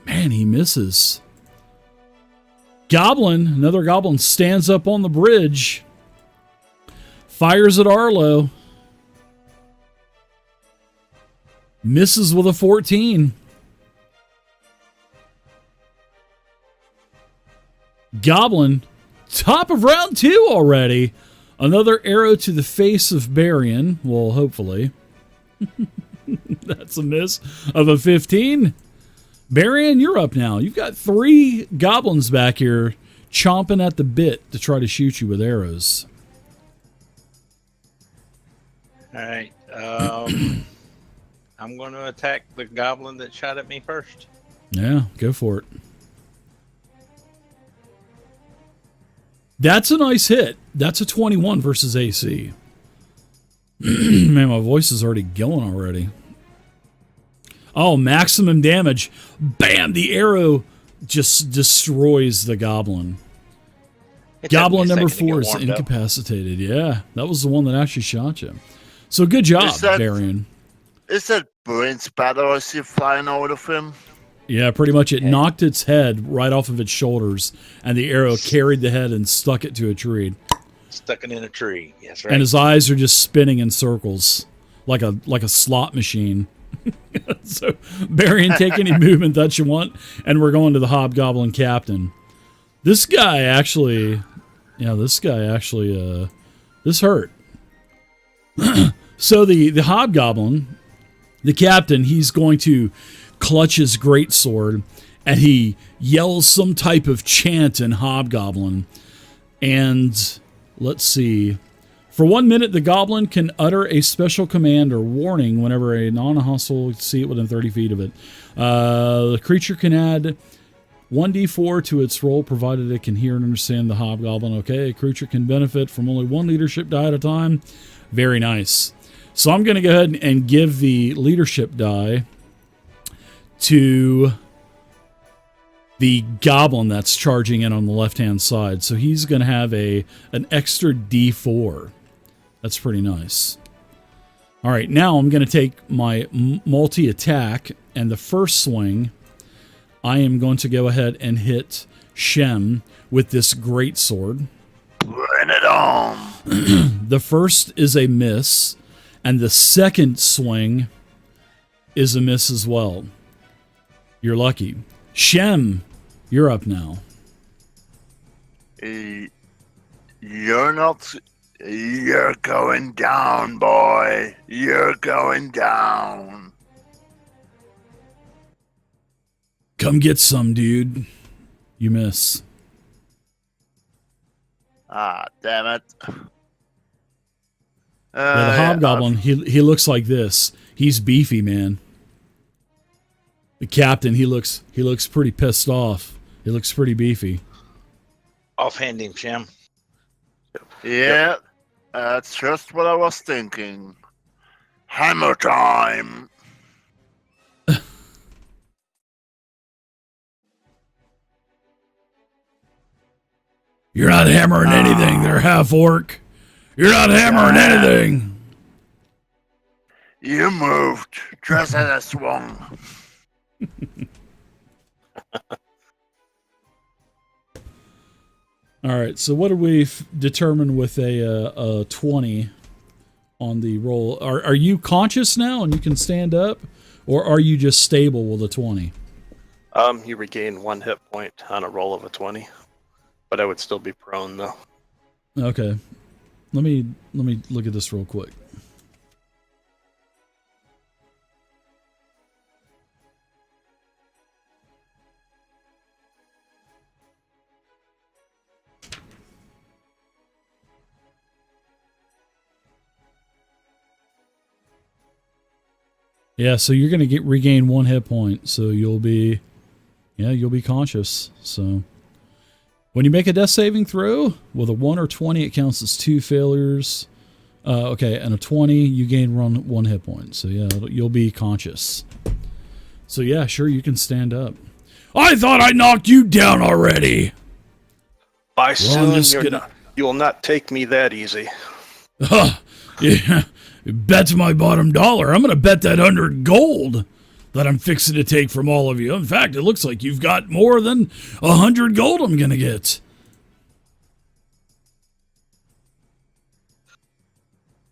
Man, he misses. Another goblin stands up on the bridge, fires at Arlo, misses with a 14. Goblin, top of round 2 already. Another arrow to the face of Barian. Well, hopefully. That's a miss of a 15. Barian, you're up now. You've got 3 goblins back here chomping at the bit to try to shoot you with arrows. All right. I'm going to attack the goblin that shot at me first. Yeah, go for it. That's a nice hit. That's a 21 versus AC. Man, my voice is already going already. Oh, maximum damage. Bam! The arrow just destroys the goblin. Goblin number 4 is incapacitated. Yeah, that was the one that actually shot you. So good job, Barian. Is that brain spatter I see flying out of him? Yeah, pretty much. It knocked its head right off of its shoulders, and the arrow carried the head and stuck it to a tree. Stuck it in a tree. Yes, right. And his eyes are just spinning in circles, like a slot machine. So, Barian, take any movement that you want, and we're going to the Hobgoblin Captain. This guy actually, this hurt. So the Hobgoblin, the Captain, he's going to clutch his greatsword, and he yells some type of chant in Hobgoblin. And let's see. For 1 minute, the goblin can utter a special command or warning whenever a non-hostile see it within 30 feet of it. The creature can add 1d4 to its roll, provided it can hear and understand the Hobgoblin. Okay, a creature can benefit from only 1 leadership die at a time. Very nice. So I'm going to go ahead and give the leadership die to the goblin that's charging in on the left-hand side. So he's going to have an extra d4. That's pretty nice. All right, now I'm going to take my multi-attack, and the first swing, I am going to go ahead and hit Shem with this greatsword. Bring it on! The first is a miss, and the second swing is a miss as well. You're lucky. Shem, you're up now. You're not... You're going down, boy. You're going down. Come get some, dude. You miss. Ah, damn it. The Hobgoblin, he looks like this. He's beefy, man. The Captain, he looks pretty pissed off. He looks pretty beefy. Offhand him, Shem. Yeah, that's just what I was thinking. Hammer time. You're not hammering anything there, half-orc. You're not hammering anything. You moved just as I swung. All right, so what did we determine with a 20 on the roll? Are you conscious now and you can stand up, or are you just stable with a 20? You regain 1 hit point on a roll of a 20, but I would still be prone though. Okay, let me look at this real quick. Yeah, so you're going to regain 1 hit point, so you'll be conscious. So when you make a death saving throw with a 1 or 20, it counts as 2 failures. Okay, and a 20, you gain one hit point. So yeah, you'll be conscious. So yeah, sure, you can stand up. I thought I knocked you down already. By soon, you will not take me that easy. Yeah, bet my bottom dollar. I'm going to bet that 100 gold that I'm fixing to take from all of you. In fact, it looks like you've got more than 100 gold I'm going to get.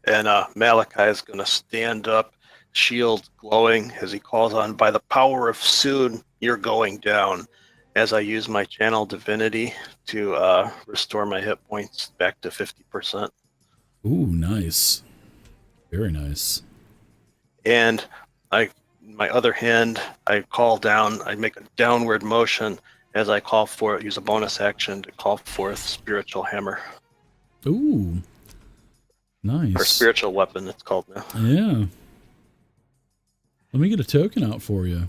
And Malachi is going to stand up, shield glowing, as he calls on, by the power of soon, you're going down. As I use my channel divinity to restore my hit points back to 50%. Ooh, nice. Very nice. And my other hand, I call down, I make a downward motion as I call for it, use a bonus action to call forth Spiritual Hammer. Ooh. Nice. Or Spiritual Weapon, it's called now. Yeah. Let me get a token out for you.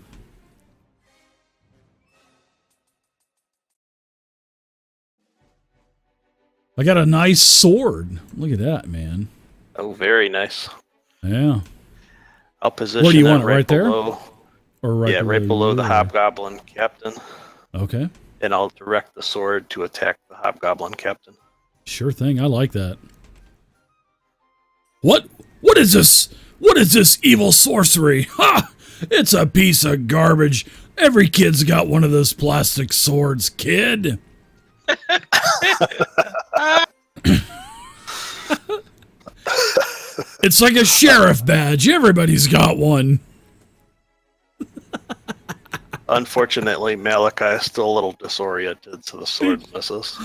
I got a nice sword. Look at that, man. Oh, very nice. Yeah. I'll position what do you it want, right below, there? Or right right below the Hobgoblin Captain. Okay. And I'll direct the sword to attack the Hobgoblin Captain. Sure thing. I like that. What is this? What is this evil sorcery? Ha! It's a piece of garbage. Every kid's got one of those plastic swords, kid. It's like a sheriff badge. Everybody's got one. Unfortunately, Malachi is still a little disoriented, so the sword misses.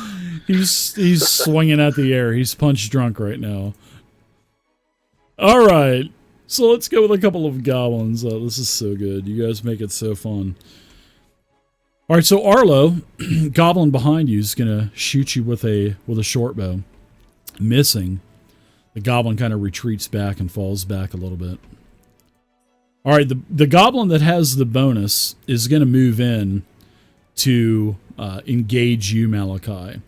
He's swinging at the air. He's punch drunk right now. All right, so let's go with a couple of goblins. Oh, this is so good. You guys make it so fun. All right, so Arlo, goblin behind you, is gonna shoot you with a short bow, missing. The goblin kind of retreats back and falls back a little bit. All right, the goblin that has the bonus is going to move in to engage you, Malachi.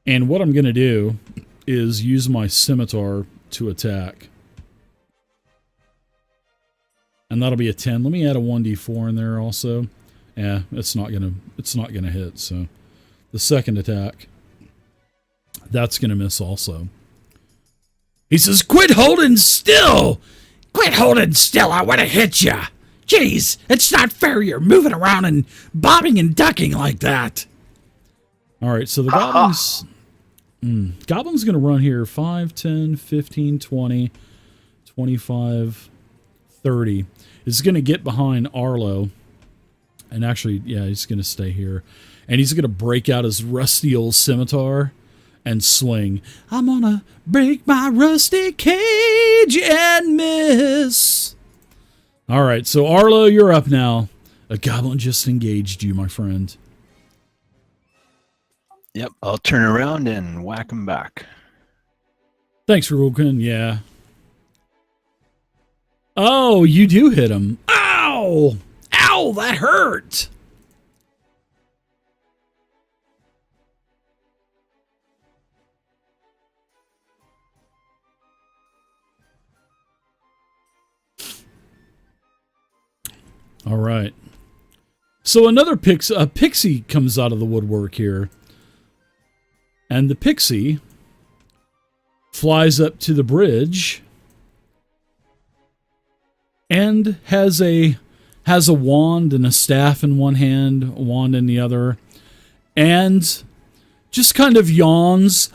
And what I'm going to do is use my scimitar to attack. And that'll be a 10. Let me add a 1d4 in there also. Yeah, it's not gonna hit. So the second attack, that's gonna miss also. He says, "Quit holding still! Quit holding still! I want to hit you! Jeez, it's not fair you're moving around and bobbing and ducking like that." All right, so the goblin's gonna run here 5, 10, 15, 20, 25, 30. Is gonna get behind Arlo. And actually, yeah, he's going to stay here. And he's going to break out his rusty old scimitar and swing. I'm going to break my rusty cage and miss. All right, so Arlo, you're up now. A goblin just engaged you, my friend. Yep, I'll turn around and whack him back. Thanks, Rukin. Yeah. Oh, you do hit him. Ow! Ow, that hurt! All right. So another pixie comes out of the woodwork here. And the pixie flies up to the bridge and has a wand and a staff in one hand, a wand in the other, and just kind of yawns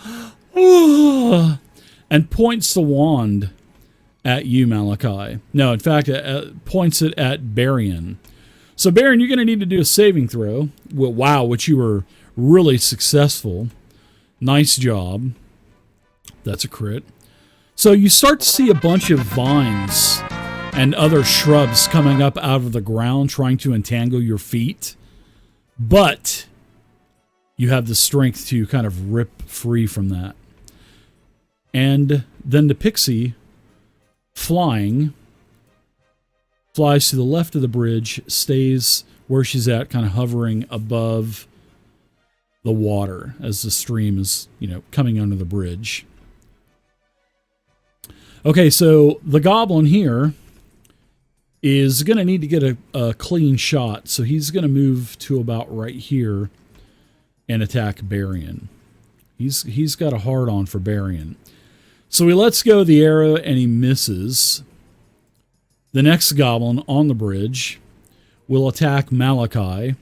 and points the wand at you, Malachi. No, in fact, points it at Barian. So, Barian, you're going to need to do a saving throw. Well, wow, which you were really successful. Nice job. That's a crit. So you start to see a bunch of vines and other shrubs coming up out of the ground trying to entangle your feet. But you have the strength to kind of rip free from that. And then the pixie, flying, flies to the left of the bridge, stays where she's at, kind of hovering above the water as the stream is, coming under the bridge. Okay, so the goblin here is going to need to get a clean shot, so he's going to move to about right here and attack Barian. He's got a hard-on for Barian. So he lets go of the arrow, and he misses. The next goblin on the bridge will attack Malachi.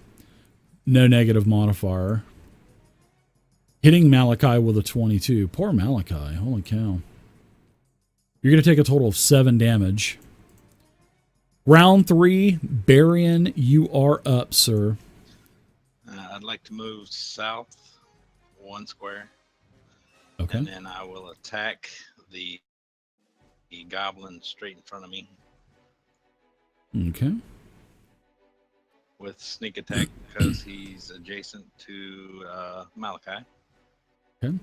No negative modifier. Hitting Malachi with a 22. Poor Malachi. Holy cow. You're going to take a total of 7 damage. Round 3, Barian, you are up, sir. I'd like to move south 1 square. Okay. And then I will attack the goblin straight in front of me Okay. with sneak attack because he's adjacent to Malachi. Okay.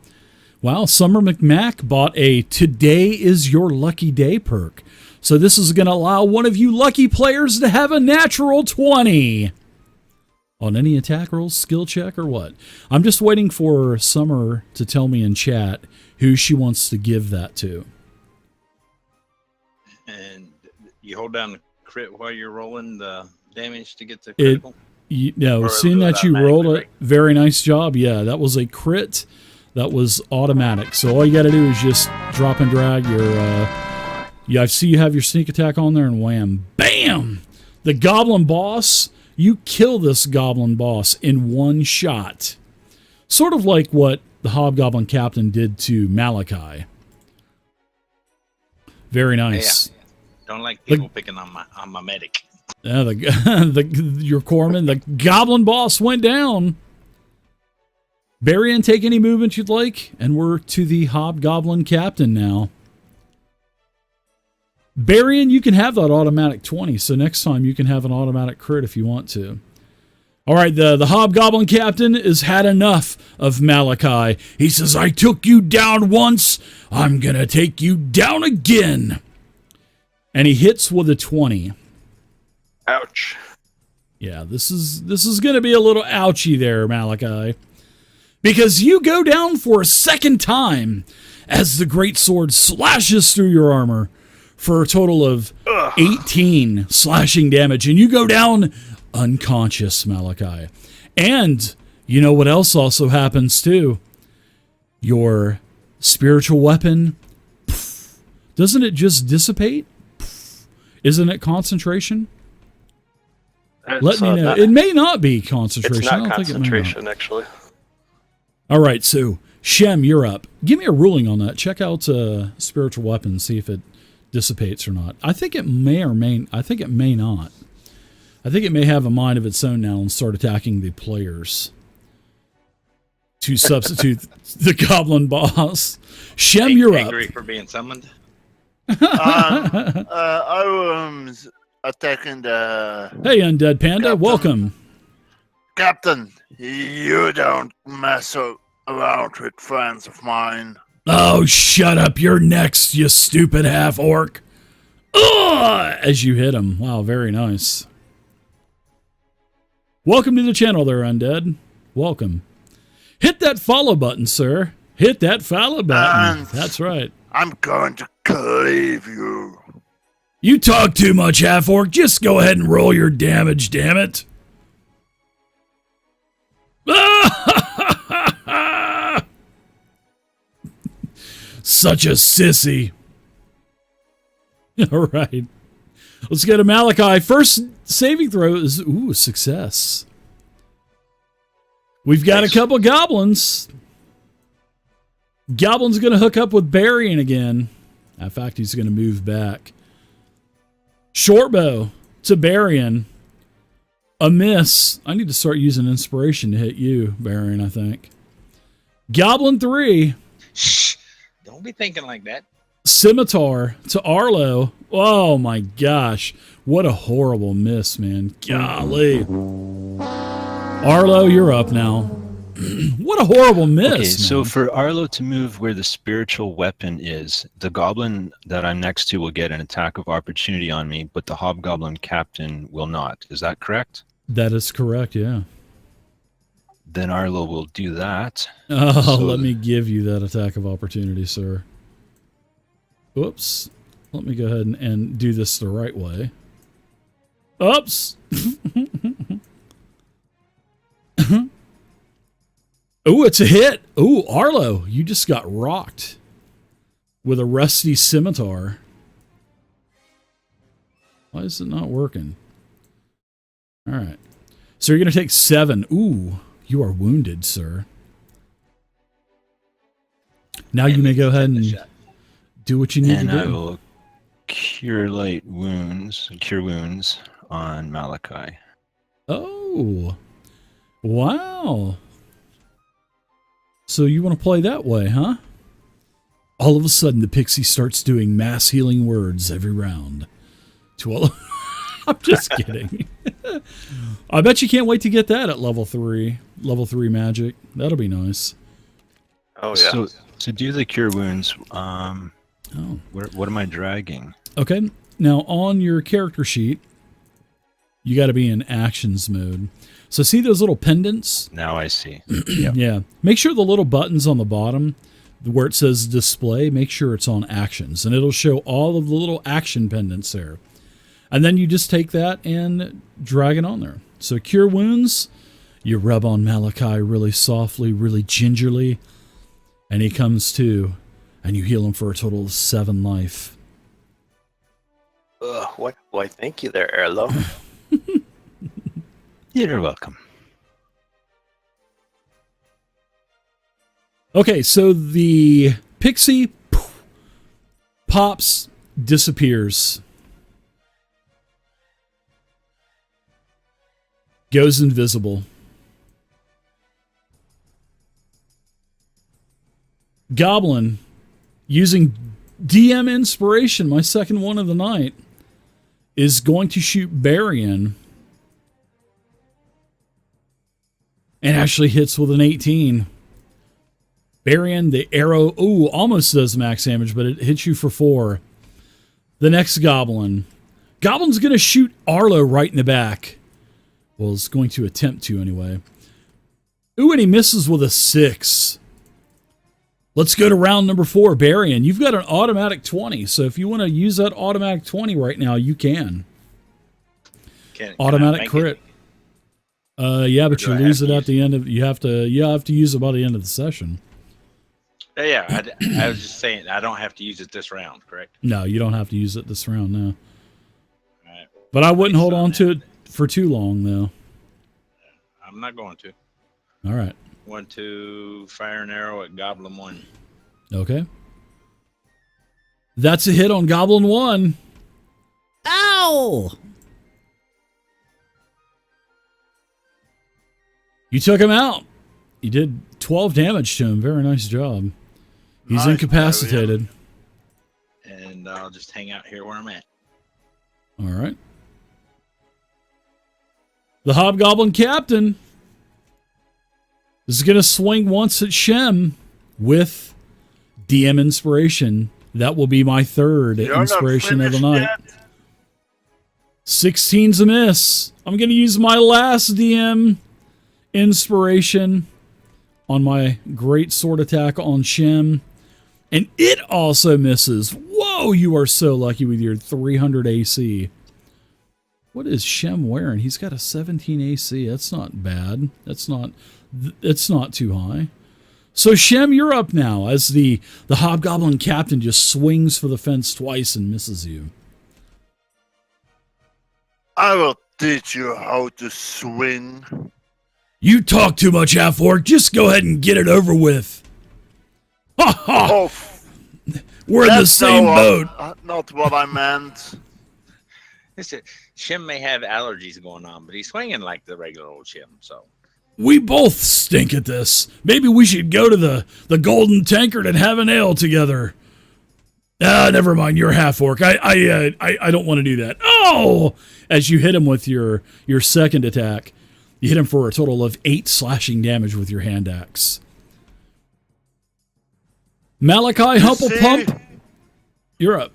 Wow, Summer McMack bought a Today is Your Lucky Day perk. So this is going to allow one of you lucky players to have a natural 20 on any attack roll, skill check, or what. I'm just waiting for Summer to tell me in chat who she wants to give that to. And you hold down the crit while you're rolling the damage to get the critical? Seeing that you rolled it, very nice job. Yeah, that was a crit. That was automatic. So all you got to do is just drop and drag your... I see you have your sneak attack on there, and wham, bam! The goblin boss, you kill this goblin boss in 1 shot. Sort of like what the hobgoblin captain did to Malachi. Very nice. Yeah. Don't like people picking on my medic. Yeah, your corpsman, the goblin boss went down. Barian, take any movement you'd like, and we're to the hobgoblin captain now. Barian, you can have that automatic 20, so next time you can have an automatic crit if you want to. All right, the hobgoblin captain has had enough of Malachi. He says, I took you down once, I'm going to take you down again. And he hits with a 20. Ouch. Yeah, this is going to be a little ouchy there, Malachi. Because you go down for a second time as the great sword slashes through your armor for a total of 18 slashing damage. And you go down unconscious, Malachi. And you know what else also happens too? Your spiritual weapon, doesn't it just dissipate? Isn't it concentration? Let me know. It may not be concentration. It's not I don't concentration, think it may not. actually. All right, so Shem, you're up. Give me a ruling on that. Check out spiritual weapon, see if it dissipates or not. I think it may or may. I think it may not. I think it may have a mind of its own now and start attacking the players to substitute the goblin boss. Shem, you're up. Angry for being summoned. I was attacking the... Hey, Undead Panda, Captain. welcome. Captain, you don't mess around with friends of mine. Oh, shut up. You're next, you stupid half-orc. Ugh! As you hit him. Wow, very nice. Welcome to the channel there, Undead. Welcome. Hit that follow button, sir. Hit that follow button. And that's right. I'm going to cleave you. You talk too much, half-orc. Just go ahead and roll your damage, damn it. Such a sissy. All right. Let's go to Malachi. First saving throw is, success. We've got a couple goblins. Goblin's going to hook up with Barian again. In fact, he's going to move back. Shortbow to Barian. A miss. I need to start using inspiration to hit you, Barian, I think. Goblin 3. Shh. Don't be thinking like that. Scimitar to Arlo. Oh my gosh. What a horrible miss, man. Golly. Arlo, you're up now. What a horrible miss. Okay, man. so for Arlo to move where the spiritual weapon is, the goblin that I'm next to will get an attack of opportunity on me, but the hobgoblin captain will not. Is that correct? That is correct, yeah. Then Arlo will do that. Oh, So- let me give you that attack of opportunity, sir. Oops. Let me go ahead and do this the right way. Oops. Oh, it's a hit. Oh, Arlo, you just got rocked with a rusty scimitar. Why is it not working? All right. So you're going to take 7. Ooh, you are wounded, sir. Now you may go ahead and do what you need to do. And I will cure wounds on Malachi. Oh, wow. So you want to play that way, huh? All of a sudden, the pixie starts doing mass healing words every round. To all of I'm just kidding. I bet you can't wait to get that at level 3. Level 3 magic. That'll be nice. Oh, yeah. So to do the cure wounds, what am I dragging? Okay. Now, on your character sheet, you got to be in actions mode. So see those little pendants? Now I see. Yep. Yeah. Make sure the little buttons on the bottom where it says display, make sure it's on actions. And it'll show all of the little action pendants there. And then you just take that and drag it on there. So cure wounds, you rub on Malachi really softly, really gingerly, and he comes to, and you heal him for a total of 7 life. Why, thank you there, Arlo. You're welcome. Okay, so the pixie pops, disappears. Goes invisible. Goblin, using DM inspiration, my second one of the night, is going to shoot Barian. And actually hits with an 18. Barian, the arrow, almost does max damage, but it hits you for 4. The next goblin. Goblin's going to shoot Arlo right in the back. Well, it's going to attempt to anyway. Ooh, and he misses with a 6. Let's go to round number 4. Barian, you've got an automatic 20, so if you want to use that automatic 20 right now, you can. Automatic crit. Yeah, but you lose it at the end of. You have to use it by the end of the session. Yeah, I was just saying I don't have to use it this round, correct? No, you don't have to use it this round, no. All right. But I wouldn't hold on to it for too long, though. I'm not going to. All right. 1, 2, fire an arrow at Goblin 1. Okay. That's a hit on Goblin 1. Ow! You took him out. You did 12 damage to him. Very nice job. He's incapacitated. And I'll just hang out here where I'm at. All right. The Hobgoblin Captain is going to swing once at Shem with DM Inspiration. That will be my third inspiration of the night. 16's a miss. I'm going to use my last DM Inspiration on my great sword attack on Shem. And it also misses. Whoa, you are so lucky with your 300 AC. What is Shem wearing? He's got a 17 AC. That's not bad. It's not too high. So Shem, you're up now as the Hobgoblin Captain just swings for the fence twice and misses you. I will teach you how to swing. You talk too much, half-orc. Just go ahead and get it over with. Ha ha! Oh, We're in the same boat. Not what I meant. Listen, Shem may have allergies going on, but he's swinging like the regular old Shem, so. We both stink at this. Maybe we should go to the Golden Tankard and have an ale together. Never mind. You're half-orc. I don't want to do that. Oh! As you hit him with your second attack, you hit him for a total of 8 slashing damage with your hand axe. Malachi Humplepump, you're up.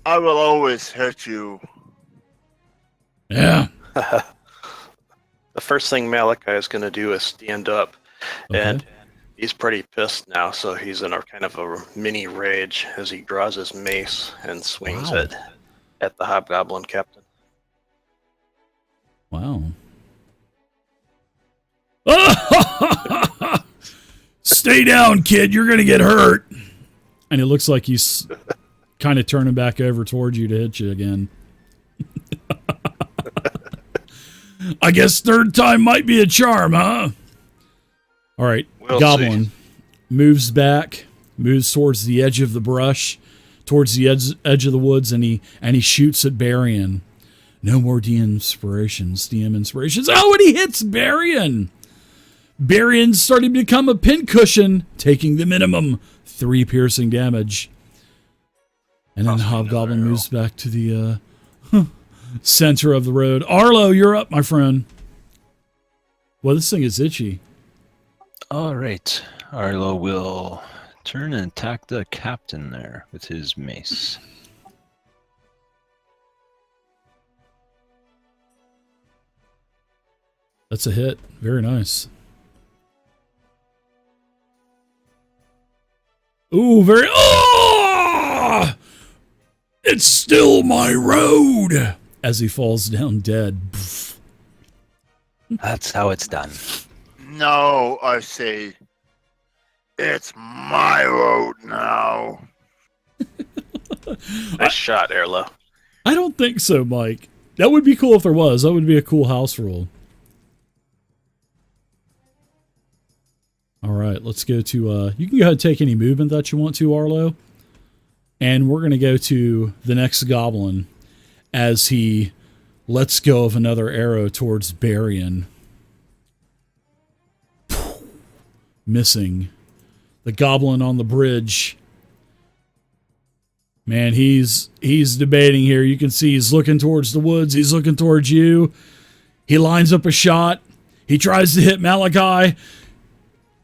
I will always hurt you. Yeah. The first thing Malachi is going to do is stand up and He's pretty pissed now, so he's in a kind of a mini rage as he draws his mace and swings Wow. it at the hobgoblin captain. Wow. Stay down, kid. You're going to get hurt. And it looks like he's kind of turning back over towards you to hit you again. I guess third time might be a charm, huh? All right. We'll Goblin moves back, moves towards the edge of the brush, towards the edge of the woods, and he shoots at Barian. No more DM inspirations. Oh, and he hits Barian. Barian's starting to become a pincushion, taking the minimum 3 piercing damage. And then Hobgoblin moves back to the center of the road. Arlo, you're up, my friend. Well, this thing is itchy. All right. Arlo will turn and attack the captain there with his mace. That's a hit. Very nice. Ooh, very... Oh! It's still my road! As he falls down dead. That's how it's done. No, I say, it's my road now. Nice shot, Arlo. I don't think so, Mike. That would be cool if there was. That would be a cool house rule. All right, let's go to... you can go ahead and take any movement that you want to, Arlo. And we're going to go to the next goblin as he lets go of another arrow towards Barian. Missing. The goblin on the bridge. Man, he's debating here. You can see he's looking towards the woods. He's looking towards you. He lines up a shot. He tries to hit Malachi.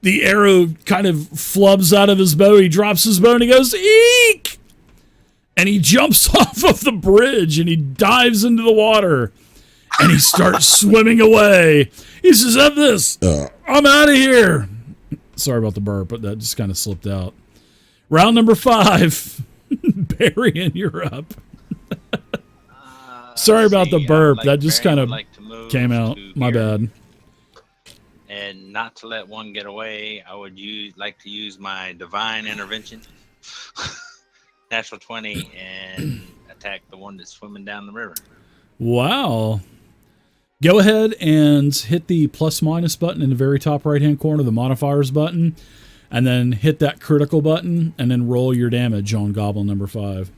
The arrow kind of flubs out of his bow. He drops his bow and he goes, eek! And he jumps off of the bridge and he dives into the water. And he starts swimming away. He says, F this. I'm out of here. Sorry about the burp, but that just kind of slipped out. Round number 5. Barian, you're up. Sorry about the burp. That just kind of came out. My bad. And not to let one get away, I would like to use my divine intervention, natural 20, and attack the one that's swimming down the river. Wow. Go ahead and hit the +- button in the very top right-hand corner, the modifiers button, and then hit that critical button, and then roll your damage on Goblin number 5.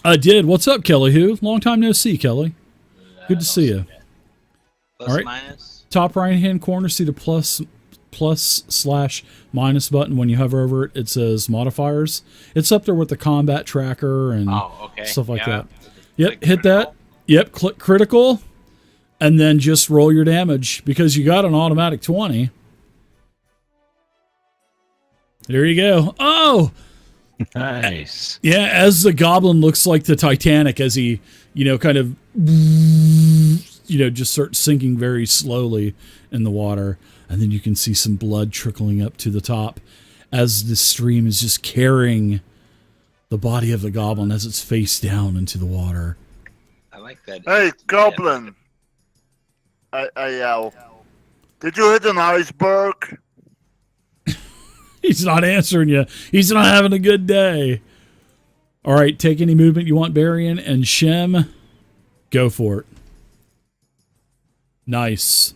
I did. What's up, Kelly? Who? Long time no see, Kelly. Good to see you. Plus, all right. minus. Top right-hand corner, see the +/- button. When you hover over it, it says modifiers. It's up there with the combat tracker and stuff like that. Yep, hit that. Yep, click critical, and then just roll your damage because you got an automatic 20. There you go. Oh! Nice. Yeah, as the goblin looks like the Titanic as he, kind of, just starts sinking very slowly in the water. And then you can see some blood trickling up to the top as the stream is just carrying the body of the goblin as it's face down into the water. I like that. Hey, Goblin. I yell. Did you hit an iceberg? He's not answering you. He's not having a good day. All right, take any movement you want, Barian, and Shem, go for it. Nice.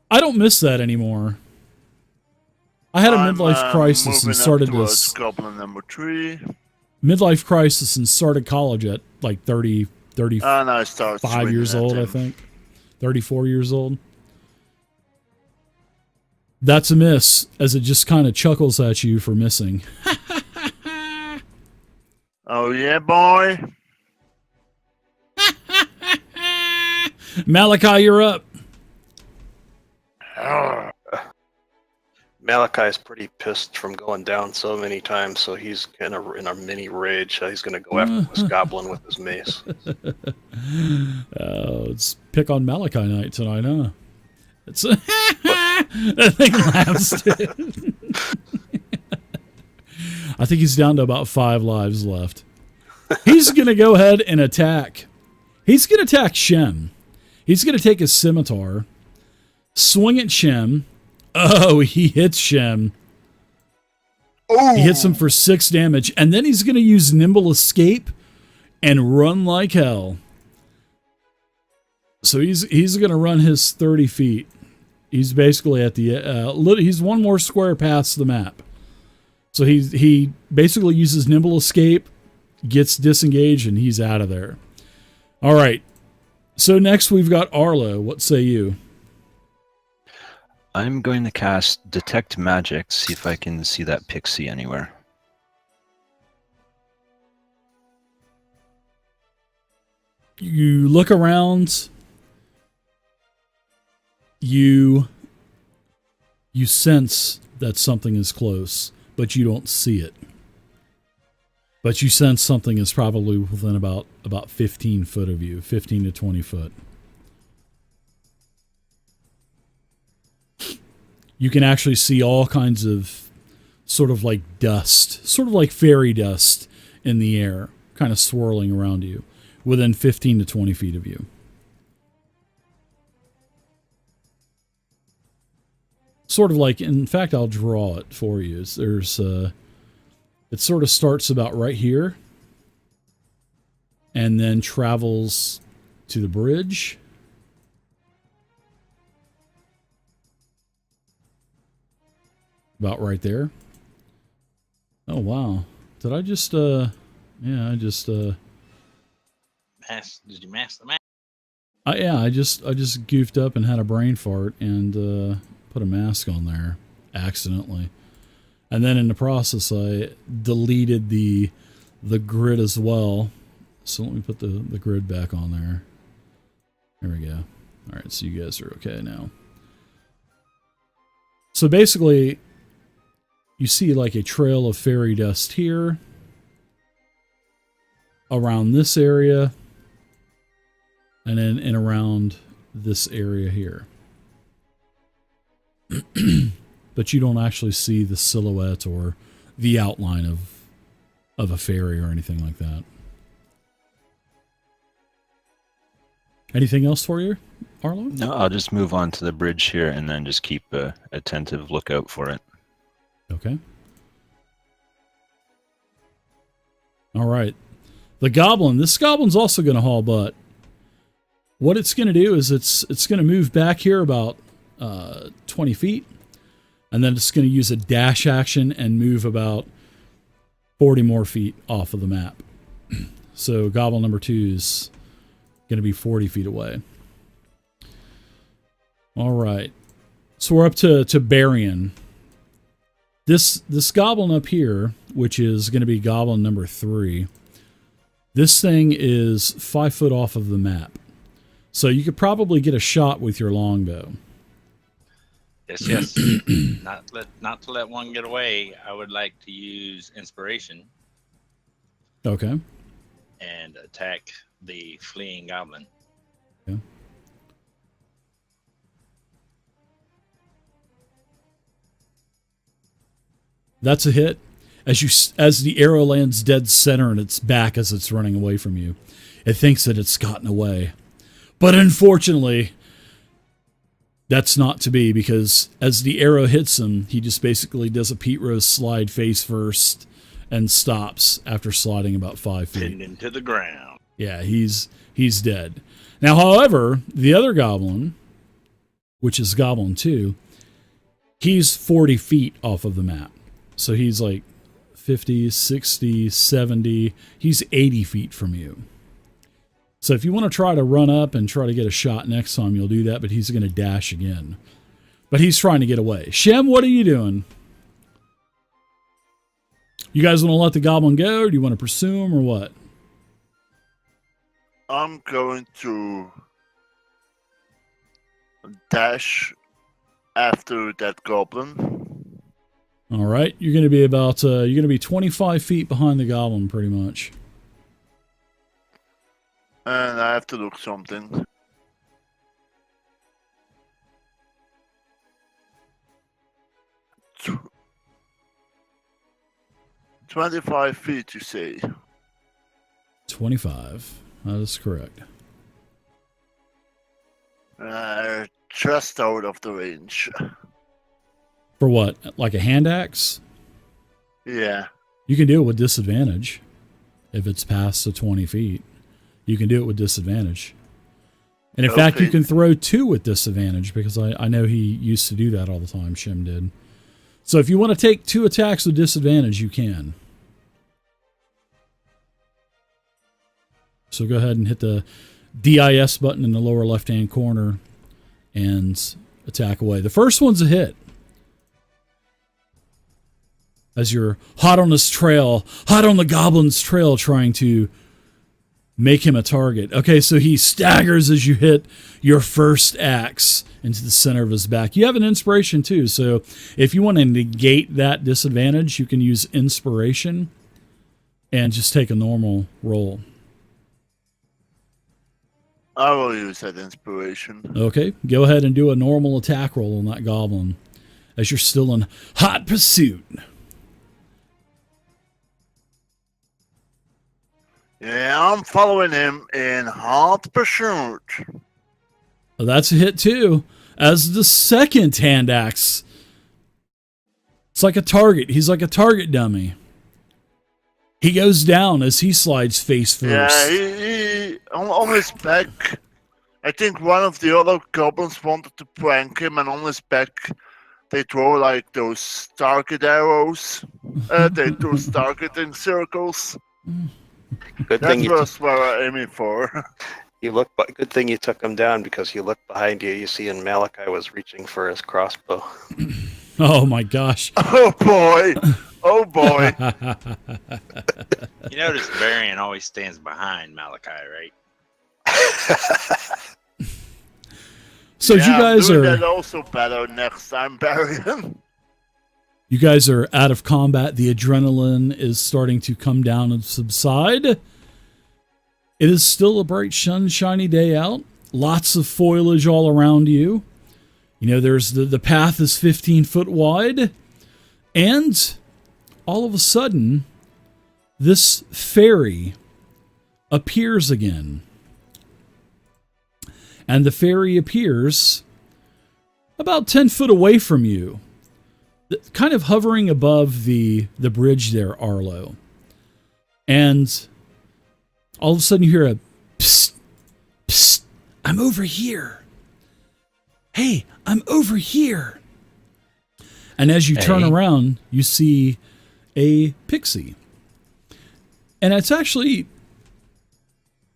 I don't miss that anymore. I had a midlife crisis and started this. Goblin number 3. Midlife crisis and started college at like 35 years old, I think. 34 years old. That's a miss, as it just kind of chuckles at you for missing. Oh, yeah, boy. Malachi, you're up. Malachi's pretty pissed from going down so many times, so he's kind of in a mini rage. He's going to go after this goblin with his mace. It's pick on Malachi night tonight, huh? It's That thing laughs. I think he's down to about 5 lives left. He's going to go ahead and attack. He's going to attack Shem. He's going to take his scimitar, swing at Shem. Oh, he hits Shem. Oh. He hits him for 6 damage, and then he's going to use Nimble Escape and run like hell. So he's going to run his 30 feet. He's basically at the he's one more square past the map. So he basically uses Nimble Escape, gets disengaged, and he's out of there. All right. So next we've got Arlo. What say you? I'm going to cast Detect Magic, see if I can see that pixie anywhere. You look around. You sense that something is close, but you don't see it. But you sense something is probably within about 15 foot of you, 15 to 20 foot. You can actually see all kinds of sort of like dust, sort of like fairy dust in the air, kind of swirling around you, within 15 to 20 feet of you. Sort of like, in fact, I'll draw it for you. There's, it sort of starts about right here, and then travels to the bridge. About right there. Oh, wow. Did I just, yeah, I just, Did you mask the map? yeah, I just goofed up and had a brain fart and, put a mask on there accidentally. And then in the process, I deleted the grid as well. So let me put the grid back on there. There we go. All right, so you guys are okay now. So basically, you see like a trail of fairy dust here, around this area, and then and around this area here. But you don't actually see the silhouette or the outline of a fairy or anything like that. Anything else for you, Arlo? No, I'll just move on to the bridge here and then just keep a attentive lookout for it. Okay. All right. The goblin. This goblin's also going to haul butt. What it's going to do is it's going to move back here about 20 feet. And then it's going to use a dash action and move about 40 more feet off of the map. So goblin number 2 is going to be 40 feet away. All right. So we're up to Barian. This goblin up here, which is going to be goblin number 3, this thing is 5 foot off of the map. So you could probably get a shot with your longbow. Yes. not to let one get away. I would like to use inspiration. Okay. And attack the fleeing goblin. Okay. That's a hit. As the arrow lands dead center in its back as it's running away from you, it thinks that it's gotten away. But unfortunately, that's not to be, because as the arrow hits him, he just basically does a Pete Rose slide face first and stops after sliding about 5 feet. Pinned into the ground. Yeah, he's dead. Now, however, the other goblin, which is Goblin 2, he's 40 feet off of the map. So he's like 50, 60, 70. He's 80 feet from you. So if you want to try to run up and try to get a shot next time, you'll do that, but he's going to dash again. But he's trying to get away. Shem, what are you doing? You guys want to let the goblin go, or do you want to pursue him, or what? I'm going to dash after that goblin. All right, you're going to be about you're going to be 25 feet behind the goblin, pretty much. And I have to look something. 25 feet, you say? 25. That is correct. Just out of the range. For what? Like a hand axe? Yeah. You can do it with disadvantage. If it's past the 20 feet, you can do it with disadvantage. And in fact, you can throw 2 with disadvantage, because I know he used to do that all the time, Shim did. So if you want to take 2 attacks with disadvantage, you can. So go ahead and hit the DIS button in the lower left-hand corner and attack away. The first one's a hit. As you're hot on his trail, hot on the goblin's trail, trying to make him a target. Okay, so he staggers as you hit your first axe into the center of his back. You have an inspiration too, so if you want to negate that disadvantage, you can use inspiration and just take a normal roll. I will use that inspiration. Okay, go ahead and do a normal attack roll on that goblin as you're still in hot pursuit. Yeah, I'm following him in hot pursuit. Well, that's a hit too. As the second hand axe, it's like a target. He's like a target dummy. He goes down as he slides face first. Yeah, he on his back. I think one of the other goblins wanted to prank him, and on his back they throw like those target arrows. They throw targeting circles. Good thing That's what we're aiming for. you look. Good thing you took him down, because you look behind you. You see, and Malachi was reaching for his crossbow. Oh my gosh! Oh boy! Oh boy! You notice Varian always stands behind Malachi, right? So yeah, you guys I'm doing are that also better next time, Varian. You guys are out of combat. The adrenaline is starting to come down and subside. It is still a bright, sunshiny day out. Lots of foliage all around you. You know, there's the path is 15 foot wide. And all of a sudden, this fairy appears again. And the fairy appears about 10 foot away from you, kind of hovering above the bridge there, Arlo. And all of a sudden you hear a psst, psst, I'm over here. Hey, I'm over here. And as you turn around, you see a pixie. And it's actually,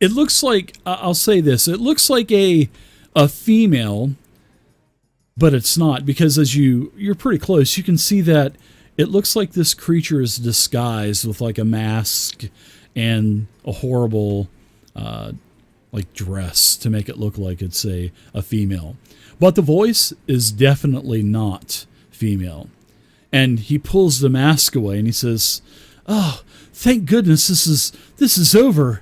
it looks like, I'll say this, it looks like a female, but it's not, because as you're pretty close, you can see that it looks like this creature is disguised with like a mask and a horrible like dress to make it look like it's a female. But the voice is definitely not female. And he pulls the mask away and he says, "Oh, thank goodness this is over.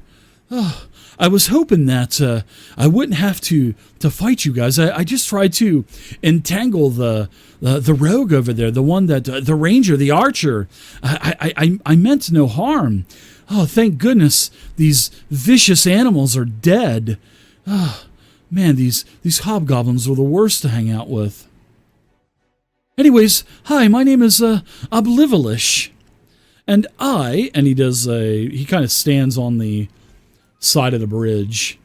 Oh, I was hoping that I wouldn't have to fight you guys. I just tried to entangle the rogue over there, the one that the ranger, the archer. I meant no harm. Oh, thank goodness these vicious animals are dead. Oh, man, these hobgoblins are the worst to hang out with. Anyways, hi, my name is Oblivalish, and he kind of stands on the side of the bridge,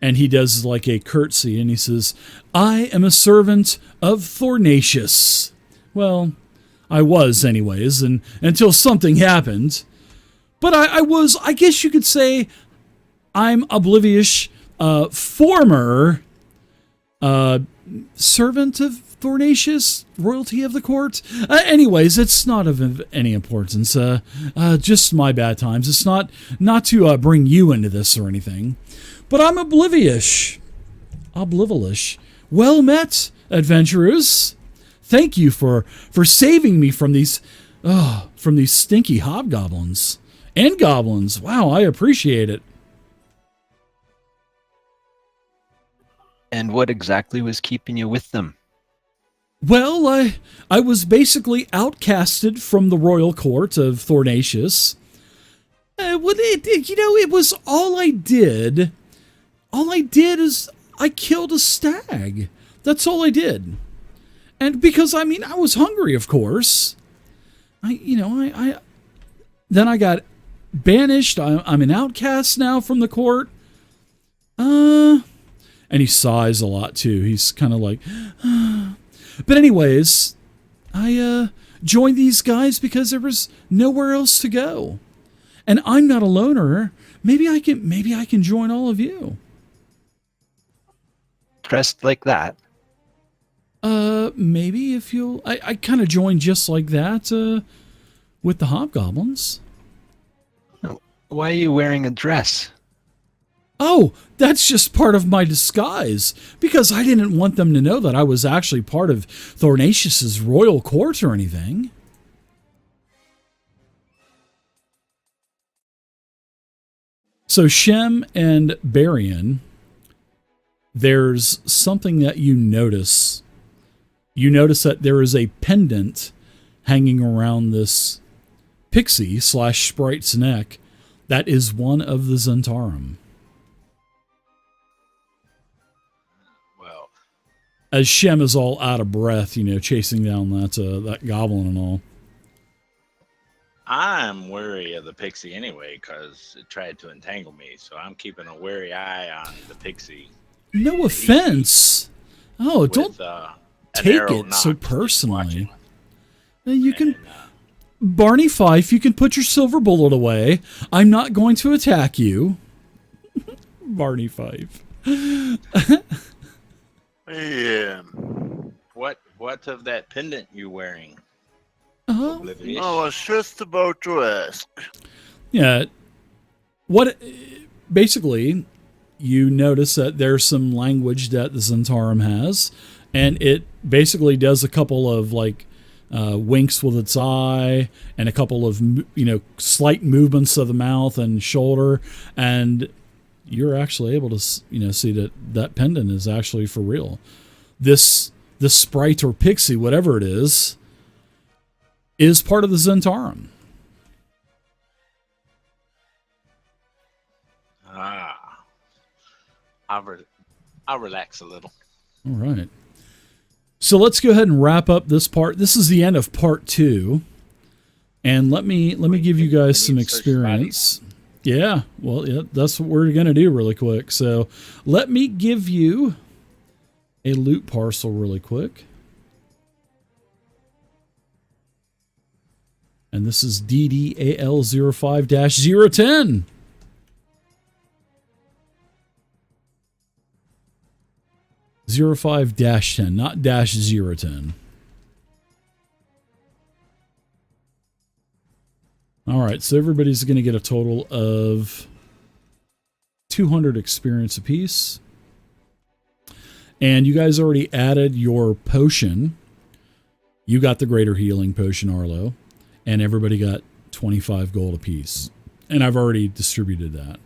and he does like a curtsy, and he says, I am a servant of Thornatius. Well, I was anyways, and until something happened. But I guess you could say, I'm Oblivious, former servant of Thornatius, royalty of the court. Anyways, it's not of any importance. Just my bad times. It's not to bring you into this or anything. But I'm Oblivalish. Well met, adventurers. Thank you for saving me from these stinky hobgoblins and goblins. Wow, I appreciate it. And what exactly was keeping you with them? Well, I was basically outcasted from the royal court of Thornatius. It was all I did. All I did is I killed a stag. That's all I did. And because, I was hungry, of course. Then I got banished. I'm an outcast now from the court. And he sighs a lot, too. He's kind of like... But anyways, I joined these guys because there was nowhere else to go. And I'm not a loner. Maybe I can join all of you. Dressed like that? Maybe if you'll... I kind of joined just like that, with the hobgoblins. Why are you wearing a dress? Oh, that's just part of my disguise, because I didn't want them to know that I was actually part of Thornatius's royal court or anything. So Shem and Barian, there's something that you notice. You notice that there is a pendant hanging around this pixie / sprite's neck that is one of the Zentarum. Well, as Shem is all out of breath, chasing down that goblin and all. I'm wary of the pixie anyway because it tried to entangle me, so I'm keeping a wary eye on the pixie. No offense. Oh, don't take it so personally. You can... Barney Fife, you can put your silver bullet away. I'm not going to attack you. Barney Fife. Yeah. What of that pendant you wearing? I was just about to ask. Yeah. Basically, you notice that there's some language that the Zentarum has, and it basically does a couple of winks with its eye and a couple of slight movements of the mouth and shoulder, and you're actually able to see that pendant is actually for real. This sprite or pixie, whatever it is part of the Zentarum. I'll relax a little. All right. So let's go ahead and wrap up this part. This is the end of part 2. And let me give you guys some experience. Yeah, well, yeah, that's what we're going to do really quick. So let me give you a loot parcel really quick. And this is DDAL05-10. -10, not -010. All right, so everybody's going to get a total of 200 experience apiece. And you guys already added your potion. You got the greater healing potion, Arlo. And everybody got 25 gold apiece. And I've already distributed that.